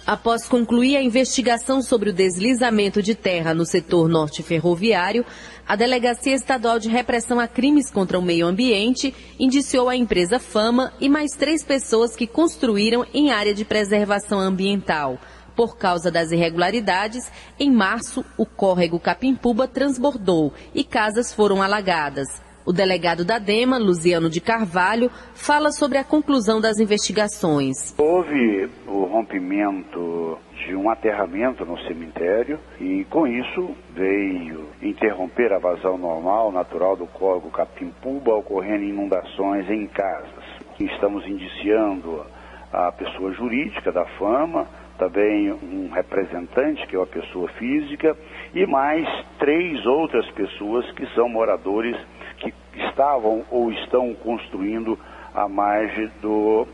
Após concluir a investigação sobre o deslizamento de terra no setor norte ferroviário, a Delegacia Estadual de Repressão a Crimes contra o Meio Ambiente indiciou a empresa Fama e mais 3 pessoas que construíram em área de preservação ambiental. Por causa das irregularidades, em março, o córrego Capimpuba transbordou e casas foram alagadas. O delegado da DEMA, Luziano de Carvalho, fala sobre a conclusão das investigações. Houve o rompimento de um aterramento no cemitério e, com isso, veio interromper a vazão normal, natural do córrego Capimpuba, ocorrendo inundações em casas. Estamos indiciando a pessoa jurídica da Fama, também um representante, que é uma pessoa física, e mais 3 outras pessoas que são moradores que estavam ou estão construindo à margem do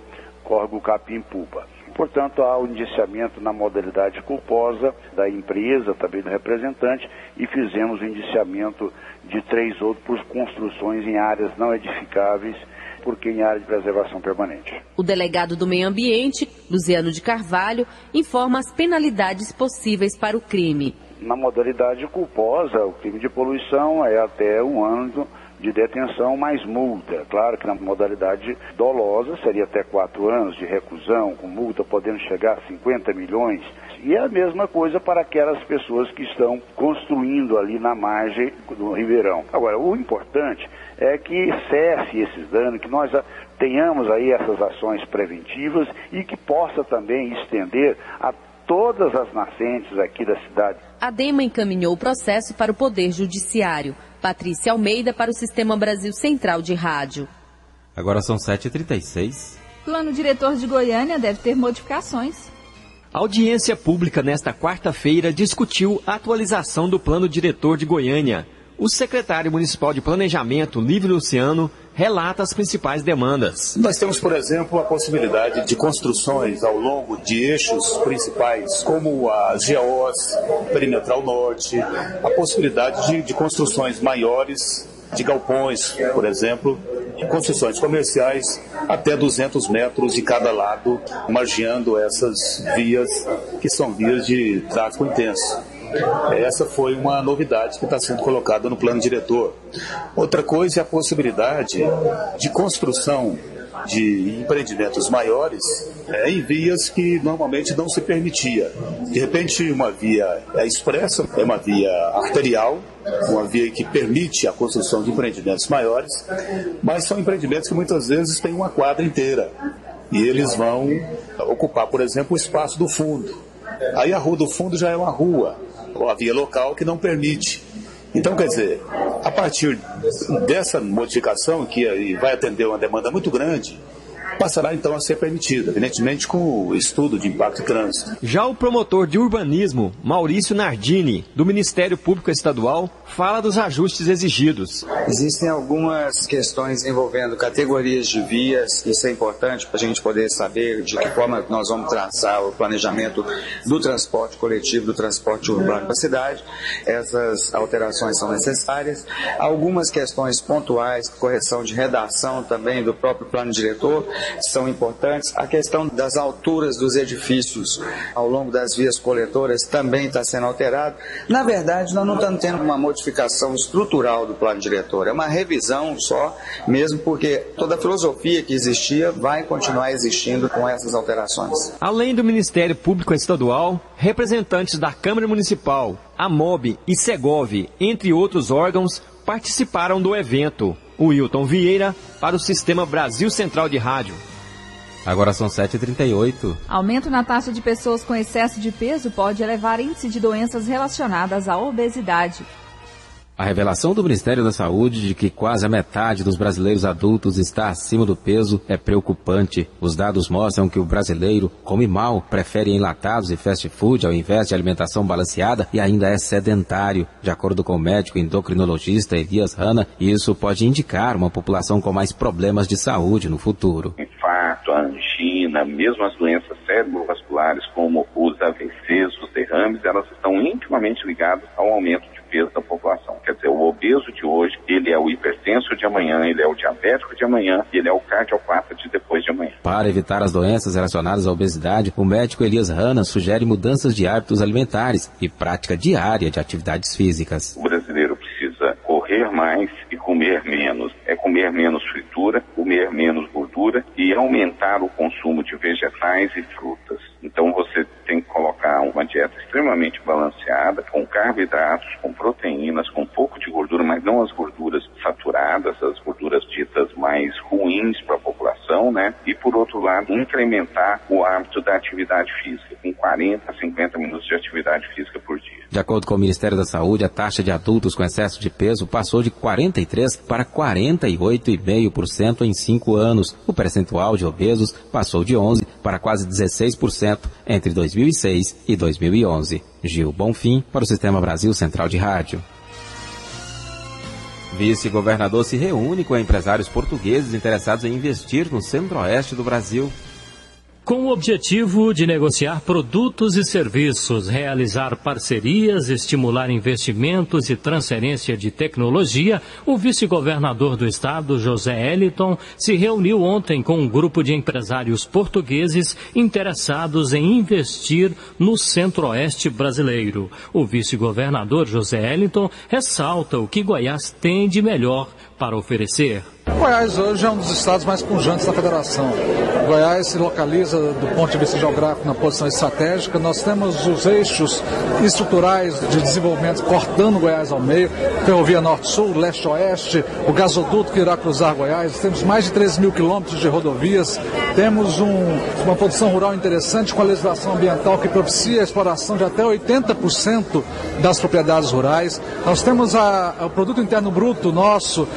córrego Capimpuba. Portanto, há o indiciamento na modalidade culposa da empresa, também do representante, e fizemos o indiciamento de 3 outros por construções em áreas não edificáveis, porque em área de preservação permanente. O delegado do Meio Ambiente, Luziano de Carvalho, informa as penalidades possíveis para o crime. Na modalidade culposa, o crime de poluição é até 1 ano de detenção mais multa. Claro que na modalidade dolosa seria até 4 anos de reclusão, com multa podendo chegar a 50 milhões. E é a mesma coisa para aquelas pessoas que estão construindo ali na margem do Ribeirão. Agora, o importante é que cesse esses danos, que nós tenhamos aí essas ações preventivas e que possa também estender a todas as nascentes aqui da cidade. A DEMA encaminhou o processo para o Poder Judiciário. Patrícia Almeida para o Sistema Brasil Central de Rádio. Agora são 7h36. Plano diretor de Goiânia deve ter modificações. A audiência pública nesta quarta-feira discutiu a atualização do Plano Diretor de Goiânia. O secretário municipal de Planejamento, Lívio Luciano, relata as principais demandas. Nós temos, por exemplo, a possibilidade de construções ao longo de eixos principais, como as GOs, Perimetral Norte, a possibilidade de construções maiores, de galpões, por exemplo, e construções comerciais até 200 metros de cada lado, margeando essas vias que são vias de tráfego intenso. Essa foi uma novidade que está sendo colocada no plano diretor. Outra coisa é a possibilidade de construção de empreendimentos maiores em vias que normalmente não se permitia. De repente, uma via expressa, é uma via arterial, uma via que permite a construção de empreendimentos maiores, mas são empreendimentos que muitas vezes têm uma quadra inteira e eles vão ocupar, por exemplo, o espaço do fundo. Aí a rua do fundo já é uma rua, ou a via local que não permite. Então, quer dizer, a partir dessa modificação, que vai atender uma demanda muito grande, passará então a ser permitida, evidentemente com o estudo de impacto de trânsito. Já o promotor de urbanismo, Maurício Nardini, do Ministério Público Estadual, fala dos ajustes exigidos. Existem algumas questões envolvendo categorias de vias, isso é importante para a gente poder saber de que forma nós vamos traçar o planejamento do transporte coletivo, do transporte urbano para a cidade. Essas alterações são necessárias. Algumas questões pontuais, correção de redação também do próprio plano diretor, são importantes. A questão das alturas dos edifícios ao longo das vias coletoras também está sendo alterada. Na verdade, nós não estamos tendo uma modificação estrutural do plano diretor, é uma revisão só, mesmo porque toda a filosofia que existia vai continuar existindo com essas alterações. Além do Ministério Público Estadual, representantes da Câmara Municipal, AMOB e Segov, entre outros órgãos, participaram do evento. O Wilton Vieira para o Sistema Brasil Central de Rádio. Agora são 7h38. Aumento na taxa de pessoas com excesso de peso pode elevar índice de doenças relacionadas à obesidade. A revelação do Ministério da Saúde de que quase a metade dos brasileiros adultos está acima do peso é preocupante. Os dados mostram que o brasileiro come mal, prefere enlatados e fast food ao invés de alimentação balanceada e ainda é sedentário. De acordo com o médico endocrinologista Elias Hanna, isso pode indicar uma população com mais problemas de saúde no futuro. Infarto, a angina, mesmo as doenças cerebrovasculares como os AVCs, os derrames, elas estão intimamente ligadas ao aumento de peso da população. Quer dizer, o obeso de hoje, ele é o hipertenso de amanhã, ele é o diabético de amanhã, ele é o cardiopata de depois de amanhã. Para evitar as doenças relacionadas à obesidade, o médico Elias Hanna sugere mudanças de hábitos alimentares e prática diária de atividades físicas. O brasileiro precisa correr mais e comer menos. É comer menos fritura, comer menos gordura e aumentar o consumo de vegetais e frutas. Então você tem que colocar uma dieta extremamente balanceada, com carboidratos, com proteínas, com pouco de gordura, mas não as gorduras saturadas, as gorduras ditas mais ruins para a população, né? E por outro lado, incrementar o hábito da atividade física, com 40 a 50 minutos de atividade física por dia. De acordo com o Ministério da Saúde, a taxa de adultos com excesso de peso passou de 43% para 48,5% em 5 anos. O percentual de obesos passou de 11% para quase 16% entre 2006 e 2011. Gil Bonfim para o Sistema Brasil Central de Rádio. Vice-governador se reúne com empresários portugueses interessados em investir no centro-oeste do Brasil. Com o objetivo de negociar produtos e serviços, realizar parcerias, estimular investimentos e transferência de tecnologia, o vice-governador do estado, José Eliton, se reuniu ontem com um grupo de empresários portugueses interessados em investir no centro-oeste brasileiro. O vice-governador José Eliton ressalta o que Goiás tem de melhor para oferecer. Goiás hoje é um dos estados mais pujantes da federação. Goiás se localiza do ponto de vista geográfico na posição estratégica. Nós temos os eixos estruturais de desenvolvimento cortando Goiás ao meio, ferrovia norte-sul, leste-oeste, o gasoduto que irá cruzar Goiás. Temos mais de 13 mil quilômetros de rodovias. Temos uma produção rural interessante com a legislação ambiental que propicia a exploração de até 80% das propriedades rurais. Nós temos o produto interno bruto nosso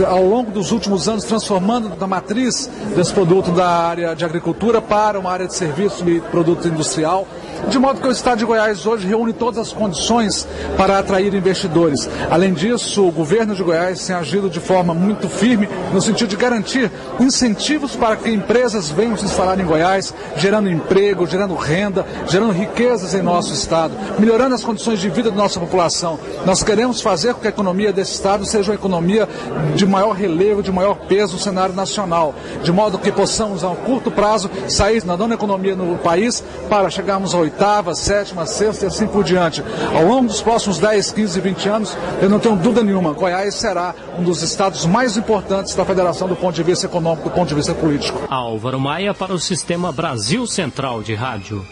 ao longo dos últimos anos transformando da matriz desse produto da área de agricultura para uma área de serviço e produto industrial, de modo que o estado de Goiás hoje reúne todas as condições para atrair investidores. Além disso, o governo de Goiás tem agido de forma muito firme no sentido de garantir incentivos para que empresas venham se instalar em Goiás, gerando emprego, gerando renda, gerando riquezas em nosso estado, melhorando as condições de vida da nossa população. Nós queremos fazer com que a economia desse estado seja uma economia de maior relevo, de maior peso no cenário nacional, de modo que possamos, a um curto prazo, sair na nona economia no país para chegarmos à oitava, sétima, sexta e assim por diante. Ao longo dos próximos 10, 15, 20 anos, eu não tenho dúvida nenhuma, Goiás será um dos estados mais importantes da federação do ponto de vista econômico, do ponto de vista político. Álvaro Maia para o Sistema Brasil Central de Rádio.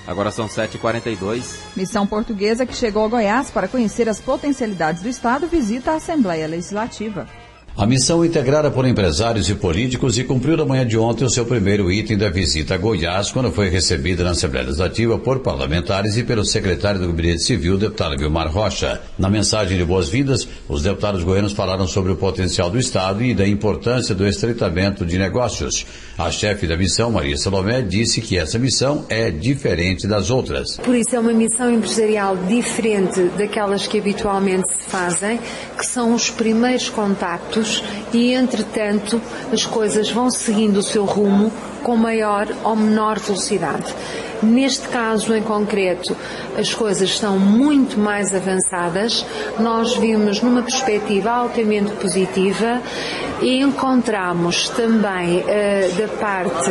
Agora são 7h42. Missão portuguesa que chegou a Goiás para conhecer as potencialidades do estado visita a Assembleia Legislativa. A missão integrada por empresários e políticos e cumpriu na manhã de ontem o seu primeiro item da visita a Goiás, quando foi recebida na Assembleia Legislativa por parlamentares e pelo secretário do Gabinete Civil, deputado Vilmar Rocha. Na mensagem de boas-vindas, os deputados goianos falaram sobre o potencial do Estado e da importância do estreitamento de negócios. A chefe da missão, Maria Salomé, disse que essa missão é diferente das outras. Por isso é uma missão empresarial diferente daquelas que habitualmente se fazem, que são os primeiros contactos e, entretanto, as coisas vão seguindo o seu rumo com maior ou menor velocidade. Neste caso em concreto, as coisas estão muito mais avançadas. Nós vimos numa perspectiva altamente positiva e encontramos também da parte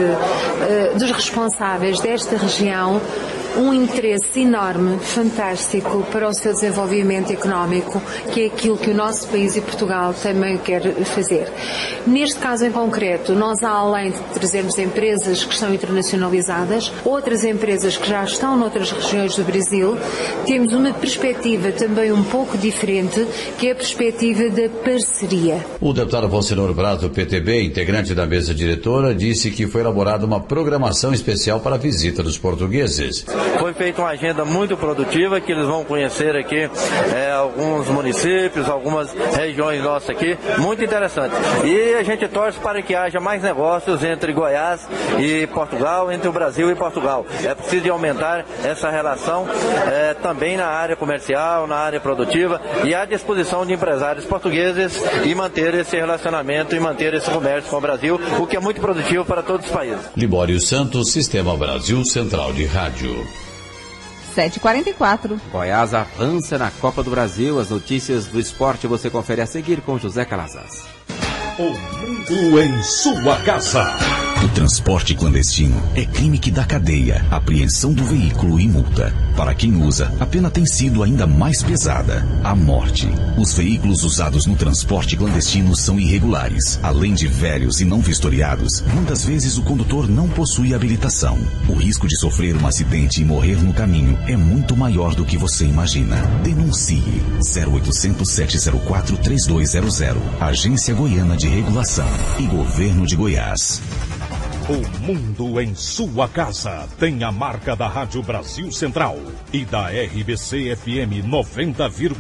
dos responsáveis desta região um interesse enorme, fantástico para o seu desenvolvimento económico, que é aquilo que o nosso país e Portugal também quer fazer. Neste caso em concreto, nós, além de trazermos empresas que estão internacionalizadas, outras empresas que já estão noutras regiões do Brasil, temos uma perspectiva também um pouco diferente, que é a perspectiva da parceria. O deputado Valcinor Braz, do PTB, integrante da mesa diretora, disse que foi elaborada uma programação especial para a visita dos portugueses. Foi feita uma agenda muito produtiva, que eles vão conhecer aqui alguns municípios, algumas regiões nossas aqui, muito interessante. E a gente torce para que haja mais negócios entre Goiás e Portugal, entre o Brasil e Portugal. É preciso aumentar essa relação também na área comercial, na área produtiva e à disposição de empresários portugueses e manter esse relacionamento e manter esse comércio com o Brasil, o que é muito produtivo para todos os países. Libório Santos, Sistema Brasil Central de Rádio. 7h44. Goiás avança na Copa do Brasil. As notícias do esporte você confere a seguir com José Calazans. O mundo em sua casa. O transporte clandestino é crime que dá cadeia, apreensão do veículo e multa. Para quem usa, a pena tem sido ainda mais pesada: a morte. Os veículos usados no transporte clandestino são irregulares. Além de velhos e não vistoriados, muitas vezes o condutor não possui habilitação. O risco de sofrer um acidente e morrer no caminho é muito maior do que você imagina. Denuncie 0800 704 3200. Agência Goiana de Regulação e Governo de Goiás. O mundo em sua casa tem a marca da Rádio Brasil Central e da RBC FM 90,1.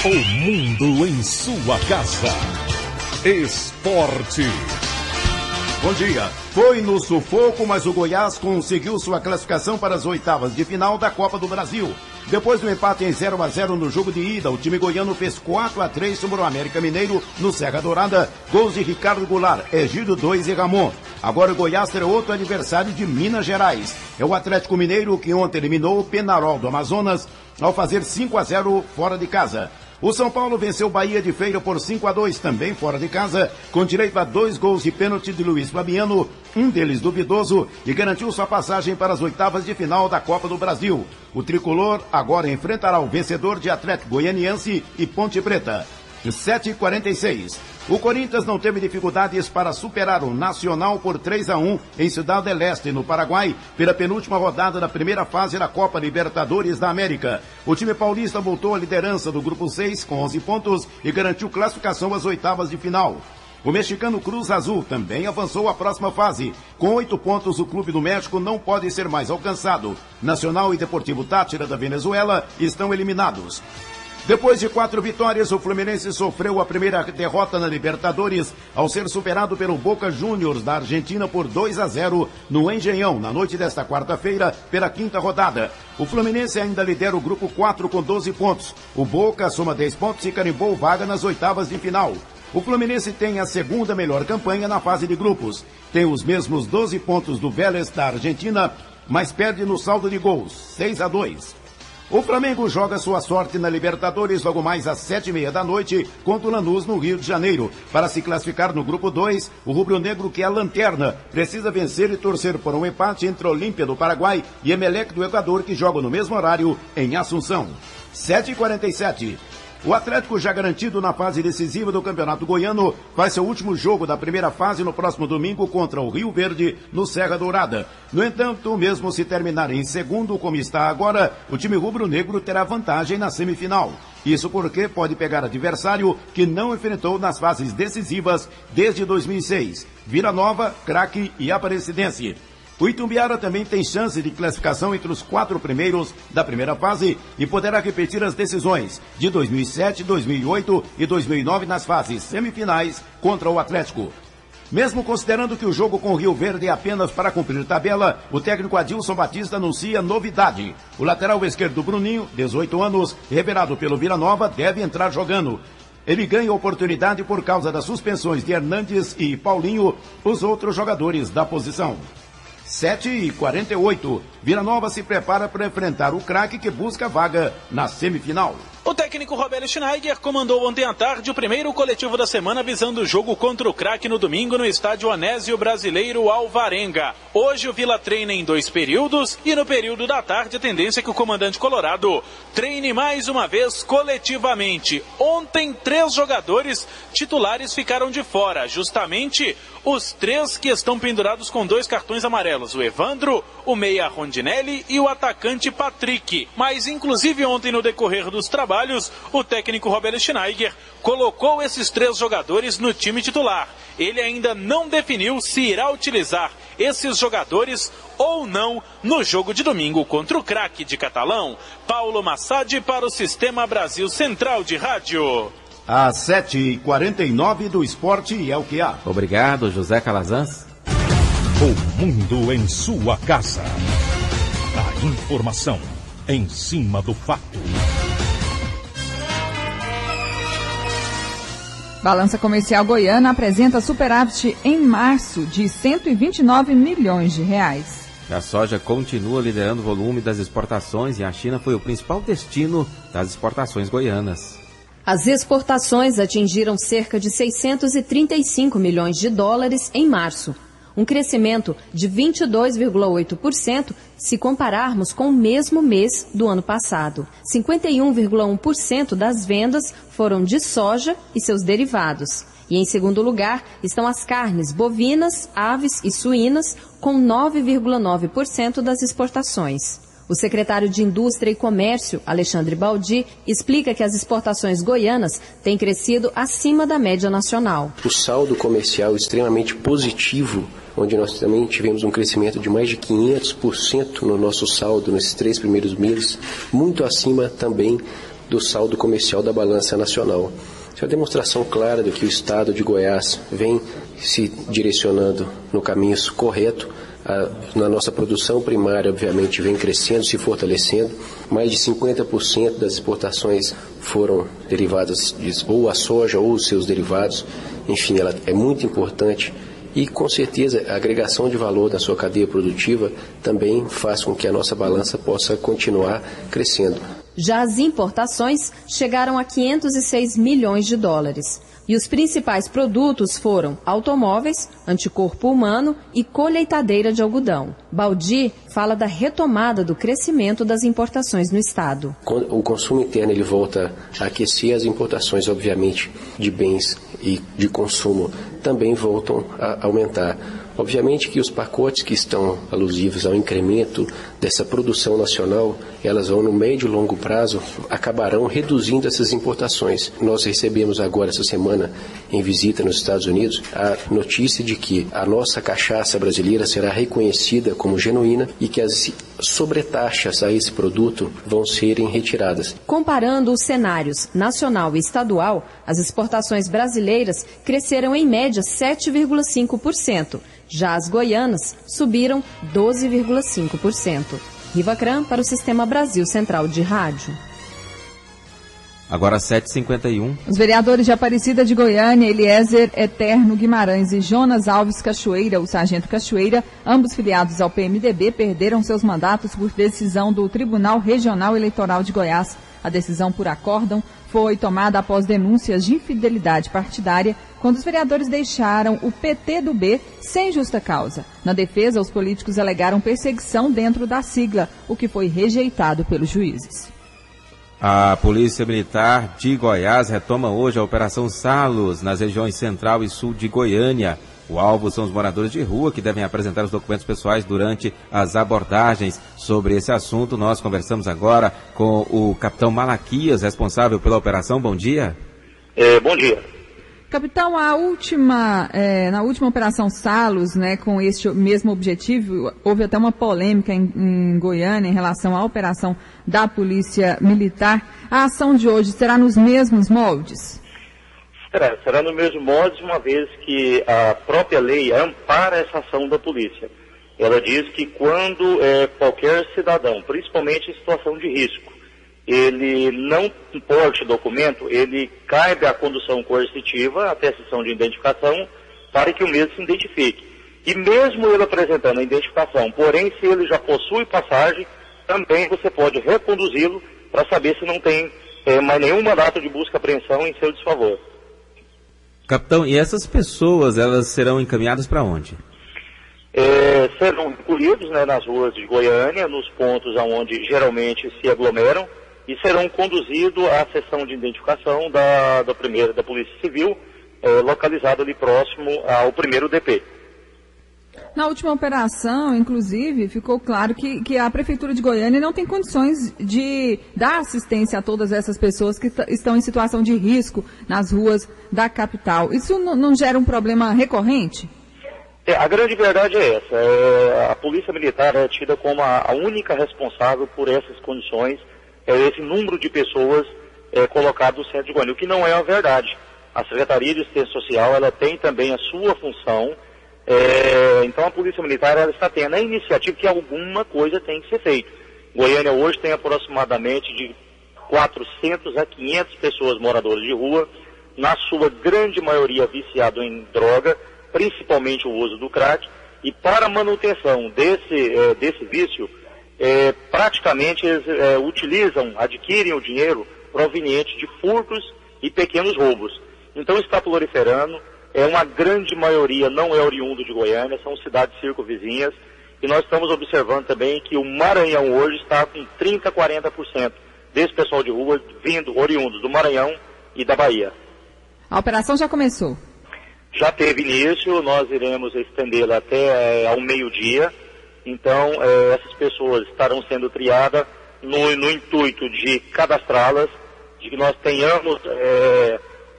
O mundo em sua casa. Esporte. Bom dia. Foi no sufoco, mas o Goiás conseguiu sua classificação para as oitavas de final da Copa do Brasil. Depois do empate em 0-0 no jogo de ida, o time goiano fez 4-3 sobre o América Mineiro no Serra Dourada. Gols de Ricardo Goulart, Egídio 2 e Ramon. Agora o Goiás terá outro adversário de Minas Gerais. É o Atlético Mineiro, que ontem eliminou o Penharol do Amazonas ao fazer 5-0 fora de casa. O São Paulo venceu o Bahia de Feira por 5-2, também fora de casa, com direito a 2 gols de pênalti de Luiz Fabiano, um deles duvidoso, e garantiu sua passagem para as oitavas de final da Copa do Brasil. O tricolor agora enfrentará o vencedor de Atlético Goianiense e Ponte Preta. 7h46. O Corinthians não teve dificuldades para superar o Nacional por 3-1 em Ciudad del Este, no Paraguai, pela penúltima rodada da primeira fase da Copa Libertadores da América. O time paulista voltou à liderança do Grupo 6 com 11 pontos e garantiu classificação às oitavas de final. O mexicano Cruz Azul também avançou à próxima fase. Com 8 pontos, o Clube do México não pode ser mais alcançado. Nacional e Deportivo Táchira da Venezuela estão eliminados. Depois de 4 vitórias, o Fluminense sofreu a primeira derrota na Libertadores ao ser superado pelo Boca Juniors da Argentina por 2-0 no Engenhão, na noite desta quarta-feira, pela 5ª rodada. O Fluminense ainda lidera o Grupo 4 com 12 pontos. O Boca soma 10 pontos e carimbou vaga nas oitavas de final. O Fluminense tem a segunda melhor campanha na fase de grupos. Tem os mesmos 12 pontos do Vélez da Argentina, mas perde no saldo de gols, 6-2. O Flamengo joga sua sorte na Libertadores logo mais às 7h30 da noite contra o Lanús no Rio de Janeiro. Para se classificar no Grupo 2, o rubro-negro, que é a lanterna, precisa vencer e torcer por um empate entre Olímpia do Paraguai e Emelec do Equador, que jogam no mesmo horário em Assunção. 7h47. O Atlético, já garantido na fase decisiva do Campeonato Goiano, faz seu último jogo da primeira fase no próximo domingo contra o Rio Verde, no Serra Dourada. No entanto, mesmo se terminar em segundo, como está agora, o time rubro-negro terá vantagem na semifinal. Isso porque pode pegar adversário que não enfrentou nas fases decisivas desde 2006. Vila Nova, Craque e Aparecidense. O Itumbiara também tem chance de classificação entre os 4 primeiros da primeira fase e poderá repetir as decisões de 2007, 2008 e 2009 nas fases semifinais contra o Atlético. Mesmo considerando que o jogo com o Rio Verde é apenas para cumprir tabela, o técnico Adilson Batista anuncia novidade. O lateral esquerdo Bruninho, 18 anos, revelado pelo Vila Nova, deve entrar jogando. Ele ganha oportunidade por causa das suspensões de Hernandes e Paulinho, os outros jogadores da posição. 7h48. Vila Nova se prepara para enfrentar o Craque, que busca vaga na semifinal. O técnico Roberto Schneider comandou ontem à tarde o primeiro coletivo da semana visando o jogo contra o Craque no domingo no estádio Onésio Brasileiro Alvarenga. Hoje o Vila treina em 2 períodos e no período da tarde a tendência é que o comandante colorado treine mais uma vez coletivamente. Ontem 3 jogadores titulares ficaram de fora, justamente os 3 que estão pendurados com 2 cartões amarelos, o Evandro, o meia Rondinelli e o atacante Patrick. Mas inclusive ontem no decorrer dos trabalhos, o técnico Roberto Schneider colocou esses 3 jogadores no time titular. Ele ainda não definiu se irá utilizar esses jogadores ou não no jogo de domingo contra o Craque de Catalão. Paulo Massad para o Sistema Brasil Central de Rádio. Às 7h49 do esporte é o que há. Obrigado, José Calazans. O mundo em sua casa. A informação em cima do fato. Balança Comercial Goiana apresenta superávit em março de 129 milhões de reais. A soja continua liderando o volume das exportações e a China foi o principal destino das exportações goianas. As exportações atingiram cerca de 635 milhões de dólares em março, um crescimento de 22,8% se compararmos com o mesmo mês do ano passado. 51,1% das vendas foram de soja e seus derivados. E em segundo lugar estão as carnes bovinas, aves e suínas, com 9,9% das exportações. O secretário de Indústria e Comércio, Alexandre Baldi, explica que as exportações goianas têm crescido acima da média nacional. O saldo comercial extremamente positivo, onde nós também tivemos um crescimento de mais de 500% no nosso saldo nesses 3 primeiros meses, muito acima também do saldo comercial da balança nacional. Isso é uma demonstração clara de que o Estado de Goiás vem se direcionando no caminho correto. Na nossa produção primária, obviamente, vem crescendo, se fortalecendo. Mais de 50% das exportações foram derivadas ou a soja ou os seus derivados. Enfim, ela é muito importante e, com certeza, a agregação de valor da sua cadeia produtiva também faz com que a nossa balança possa continuar crescendo. Já as importações chegaram a 506 milhões de dólares. E os principais produtos foram automóveis, anticorpo humano e colheitadeira de algodão. Baldi fala da retomada do crescimento das importações no estado. O consumo interno ele volta a aquecer, as importações, obviamente, de bens e de consumo também voltam a aumentar. Obviamente que os pacotes que estão alusivos ao incremento dessa produção nacional, elas vão no médio e longo prazo, acabarão reduzindo essas importações. Nós recebemos agora, essa semana, em visita nos Estados Unidos, a notícia de que a nossa cachaça brasileira será reconhecida como genuína e que as sobretaxas a esse produto vão serem retiradas. Comparando os cenários nacional e estadual, as exportações brasileiras cresceram em média 7,5%. Já as goianas subiram 12,5%. Riva Cram para o Sistema Brasil Central de Rádio. Agora 7h51. Os vereadores de Aparecida de Goiânia, Eliezer Eterno Guimarães e Jonas Alves Cachoeira, o sargento Cachoeira, ambos filiados ao PMDB, perderam seus mandatos por decisão do Tribunal Regional Eleitoral de Goiás. A decisão por acórdão foi tomada após denúncias de infidelidade partidária, quando os vereadores deixaram o PT do B sem justa causa. Na defesa, os políticos alegaram perseguição dentro da sigla, o que foi rejeitado pelos juízes. A Polícia Militar de Goiás retoma hoje a Operação Salos, nas regiões central e sul de Goiânia. O alvo são os moradores de rua que devem apresentar os documentos pessoais durante as abordagens. Sobre esse assunto, nós conversamos agora com o capitão Malaquias, responsável pela operação. Bom dia. Bom dia. Capitão, na última Operação Salos, né, com este mesmo objetivo, houve até uma polêmica em Goiânia em relação à operação da Polícia Militar. A ação de hoje será nos mesmos moldes? Será no mesmo molde, uma vez que a própria lei ampara essa ação da polícia. Ela diz que quando qualquer cidadão, principalmente em situação de risco, ele não porte documento, ele cabe à condução coercitiva, até a sessão de identificação, para que o mesmo se identifique. E mesmo ele apresentando a identificação, porém, se ele já possui passagem, também você pode reconduzi-lo para saber se não tem mais nenhum mandato de busca e apreensão em seu desfavor. Capitão, e essas pessoas, elas serão encaminhadas para onde? Serão recolhidos, né, nas ruas de Goiânia, nos pontos onde geralmente se aglomeram, e serão conduzidos à seção de identificação da Polícia Civil, localizada ali próximo ao primeiro DP. Na última operação, inclusive, ficou claro que a Prefeitura de Goiânia não tem condições de dar assistência a todas essas pessoas que estão em situação de risco nas ruas da capital. Isso não gera um problema recorrente? A grande verdade é essa. A Polícia Militar é tida como a única responsável por essas condições, esse número de pessoas colocado no centro de Goiânia, o que não é a verdade. A Secretaria de Assistência Social ela tem também a sua função. Então a Polícia Militar ela está tendo a iniciativa que alguma coisa tem que ser feita. Goiânia hoje tem aproximadamente de 400 a 500 pessoas moradoras de rua, na sua grande maioria viciado em droga, principalmente o uso do crack, e para a manutenção desse vício, praticamente eles adquirem o dinheiro proveniente de furtos e pequenos roubos. Então está proliferando. Uma grande maioria não é oriundo de Goiânia, são cidades circunvizinhas, e nós estamos observando também que o Maranhão hoje está com 30% a 40% desse pessoal de rua oriundos do Maranhão e da Bahia. A operação já começou? Já teve início, nós iremos estendê-la até ao meio-dia, então essas pessoas estarão sendo triadas no intuito de cadastrá-las, de que nós tenhamos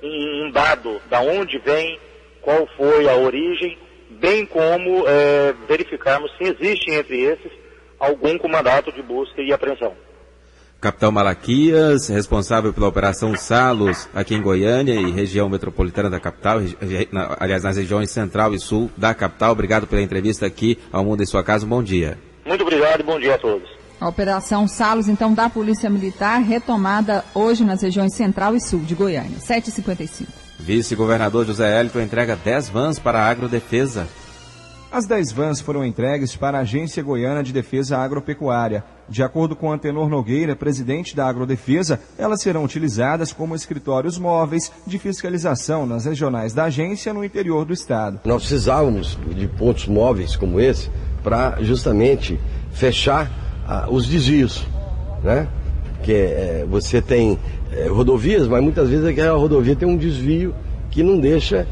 um dado da onde vem, qual foi a origem, bem como verificarmos se existe entre esses algum com mandato de busca e apreensão. Capitão Malaquias, responsável pela Operação Salos aqui em Goiânia e região metropolitana da capital, aliás, nas regiões central e sul da capital. Obrigado pela entrevista aqui ao Mundo em Sua Casa. Um bom dia. Muito obrigado e bom dia a todos. A Operação Salos, então, da Polícia Militar, retomada hoje nas regiões central e sul de Goiânia. 7h55. Vice-governador José Hélito entrega 10 vans para a Agrodefesa. As 10 vans foram entregues para a Agência Goiana de Defesa Agropecuária. De acordo com Antenor Nogueira, presidente da Agrodefesa, elas serão utilizadas como escritórios móveis de fiscalização nas regionais da agência no interior do estado. Nós precisávamos de pontos móveis como esse para justamente fechar os desvios, né? Que você tem rodovias, mas muitas vezes aquela rodovia tem um desvio que não deixa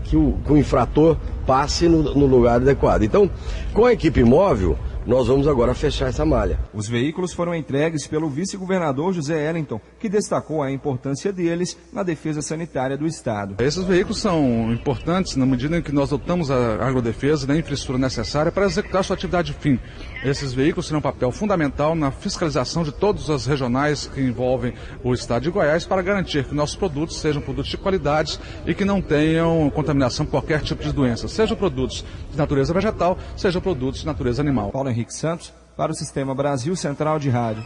que o infrator passe no lugar adequado. Então, com a equipe móvel, nós vamos agora fechar essa malha. Os veículos foram entregues pelo vice-governador José Hélito, que destacou a importância deles na defesa sanitária do estado. Esses veículos são importantes na medida em que nós dotamos a agrodefesa da infraestrutura necessária para executar sua atividade fim. Esses veículos terão um papel fundamental na fiscalização de todas as regionais que envolvem o estado de Goiás para garantir que nossos produtos sejam produtos de qualidade e que não tenham contaminação por qualquer tipo de doença, sejam produtos de natureza vegetal, sejam produtos de natureza animal. Paulo Henrique Santos, para o Sistema Brasil Central de Rádio.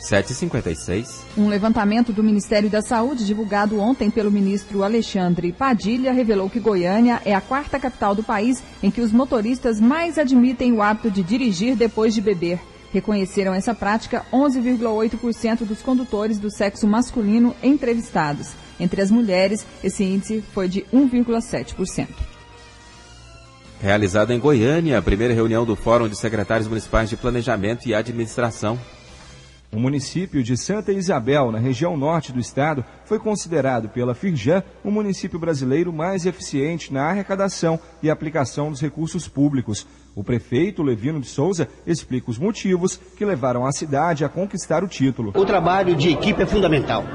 7h56. Um levantamento do Ministério da Saúde, divulgado ontem pelo ministro Alexandre Padilha, revelou que Goiânia é a 4ª capital do país em que os motoristas mais admitem o hábito de dirigir depois de beber. Reconheceram essa prática 11,8% dos condutores do sexo masculino entrevistados. Entre as mulheres, esse índice foi de 1,7%. Realizada em Goiânia, a primeira reunião do Fórum de Secretários Municipais de Planejamento e Administração. O município de Santa Isabel, na região norte do estado, foi considerado pela Firjan o município brasileiro mais eficiente na arrecadação e aplicação dos recursos públicos. O prefeito Levino de Souza explica os motivos que levaram a cidade a conquistar o título. O trabalho de equipe é fundamental.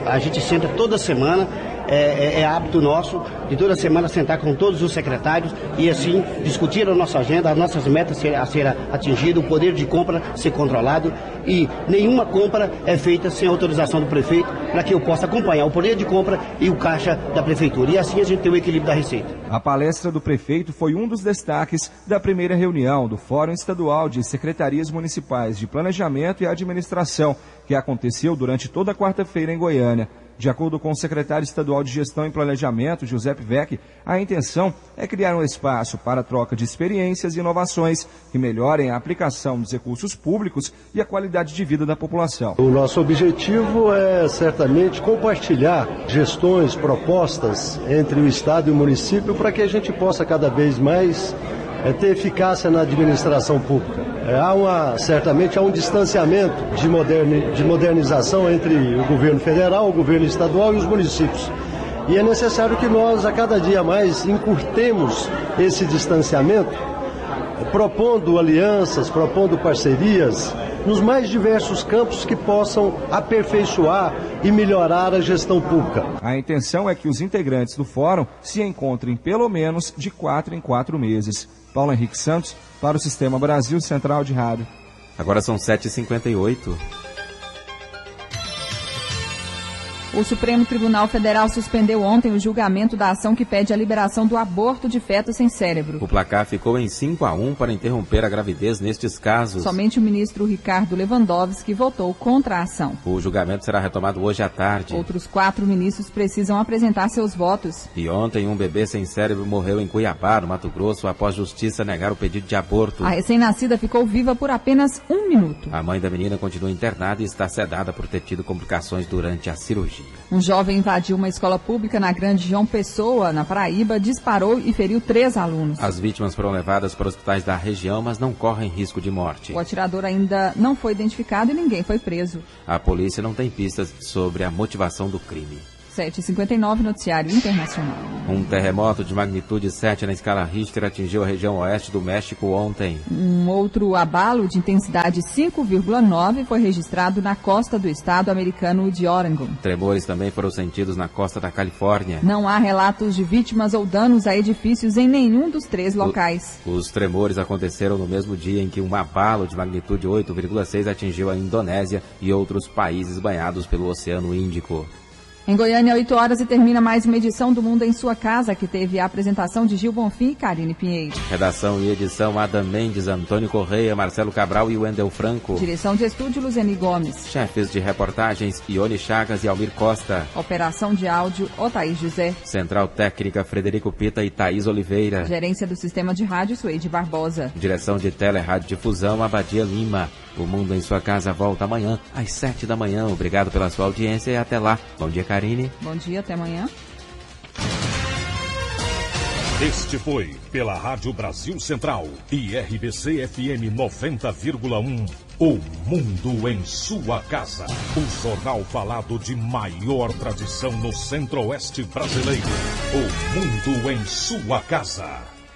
A gente senta toda semana. É hábito nosso de toda semana sentar com todos os secretários e assim discutir a nossa agenda, as nossas metas a ser atingidas, o poder de compra ser controlado e nenhuma compra é feita sem autorização do prefeito para que eu possa acompanhar o poder de compra e o caixa da prefeitura. E assim a gente tem o equilíbrio da receita. A palestra do prefeito foi um dos destaques da primeira reunião do Fórum Estadual de Secretarias Municipais de Planejamento e Administração, que aconteceu durante toda a quarta-feira em Goiânia. De acordo com o secretário estadual de Gestão e Planejamento, Giuseppe Vecchi, a intenção é criar um espaço para a troca de experiências e inovações que melhorem a aplicação dos recursos públicos e a qualidade de vida da população. O nosso objetivo é certamente compartilhar gestões, propostas entre o Estado e o município para que a gente possa cada vez mais ter eficácia na administração pública. Certamente há um distanciamento de modernização entre o governo federal, o governo estadual e os municípios. E é necessário que nós, a cada dia mais, encurtemos esse distanciamento, propondo alianças, propondo parcerias, nos mais diversos campos que possam aperfeiçoar e melhorar a gestão pública. A intenção é que os integrantes do fórum se encontrem pelo menos de 4 em 4 meses. Paulo Henrique Santos, para o Sistema Brasil Central de Rádio. Agora são 7h58. O Supremo Tribunal Federal suspendeu ontem o julgamento da ação que pede a liberação do aborto de feto sem cérebro. O placar ficou em 5-1 para interromper a gravidez nestes casos. Somente o ministro Ricardo Lewandowski votou contra a ação. O julgamento será retomado hoje à tarde. Outros 4 ministros precisam apresentar seus votos. E ontem um bebê sem cérebro morreu em Cuiabá, no Mato Grosso, após justiça negar o pedido de aborto. A recém-nascida ficou viva por apenas 1 minuto. A mãe da menina continua internada e está sedada por ter tido complicações durante a cirurgia. Um jovem invadiu uma escola pública na Grande João Pessoa, na Paraíba, disparou e feriu 3 alunos. As vítimas foram levadas para hospitais da região, mas não correm risco de morte. O atirador ainda não foi identificado e ninguém foi preso. A polícia não tem pistas sobre a motivação do crime. 7h59, noticiário internacional. Um terremoto de magnitude 7 na escala Richter atingiu a região oeste do México ontem. Um outro abalo de intensidade 5,9 foi registrado na costa do estado americano de Oregon. Tremores também foram sentidos na costa da Califórnia. Não há relatos de vítimas ou danos a edifícios em nenhum dos 3 locais. Os tremores aconteceram no mesmo dia em que um abalo de magnitude 8,6 atingiu a Indonésia e outros países banhados pelo Oceano Índico. Em Goiânia, 8 horas e termina mais uma edição do Mundo em Sua Casa, que teve a apresentação de Gil Bonfim e Karine Pinheiro. Redação e edição, Adam Mendes, Antônio Correia, Marcelo Cabral e Wendel Franco. Direção de estúdio, Luzeni Gomes. Chefes de reportagens, Ione Chagas e Almir Costa. Operação de áudio, Otaís José. Central técnica, Frederico Pita e Thaís Oliveira. Gerência do Sistema de Rádio, Suede Barbosa. Direção de Tele-Rádio-Difusão, Abadia Lima. O Mundo em Sua Casa volta amanhã, às 7 da manhã. Obrigado pela sua audiência e até lá. Bom dia, Karine. Bom dia, até amanhã. Este foi, pela Rádio Brasil Central e RBC FM 90,1, O Mundo em Sua Casa. O jornal falado de maior tradição no Centro-Oeste brasileiro. O Mundo em Sua Casa.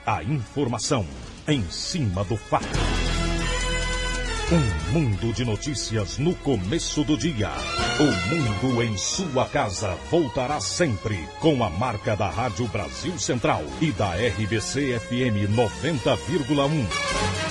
A informação em cima do fato. Um mundo de notícias no começo do dia. O Mundo em Sua Casa voltará sempre com a marca da Rádio Brasil Central e da RBC FM 90,1.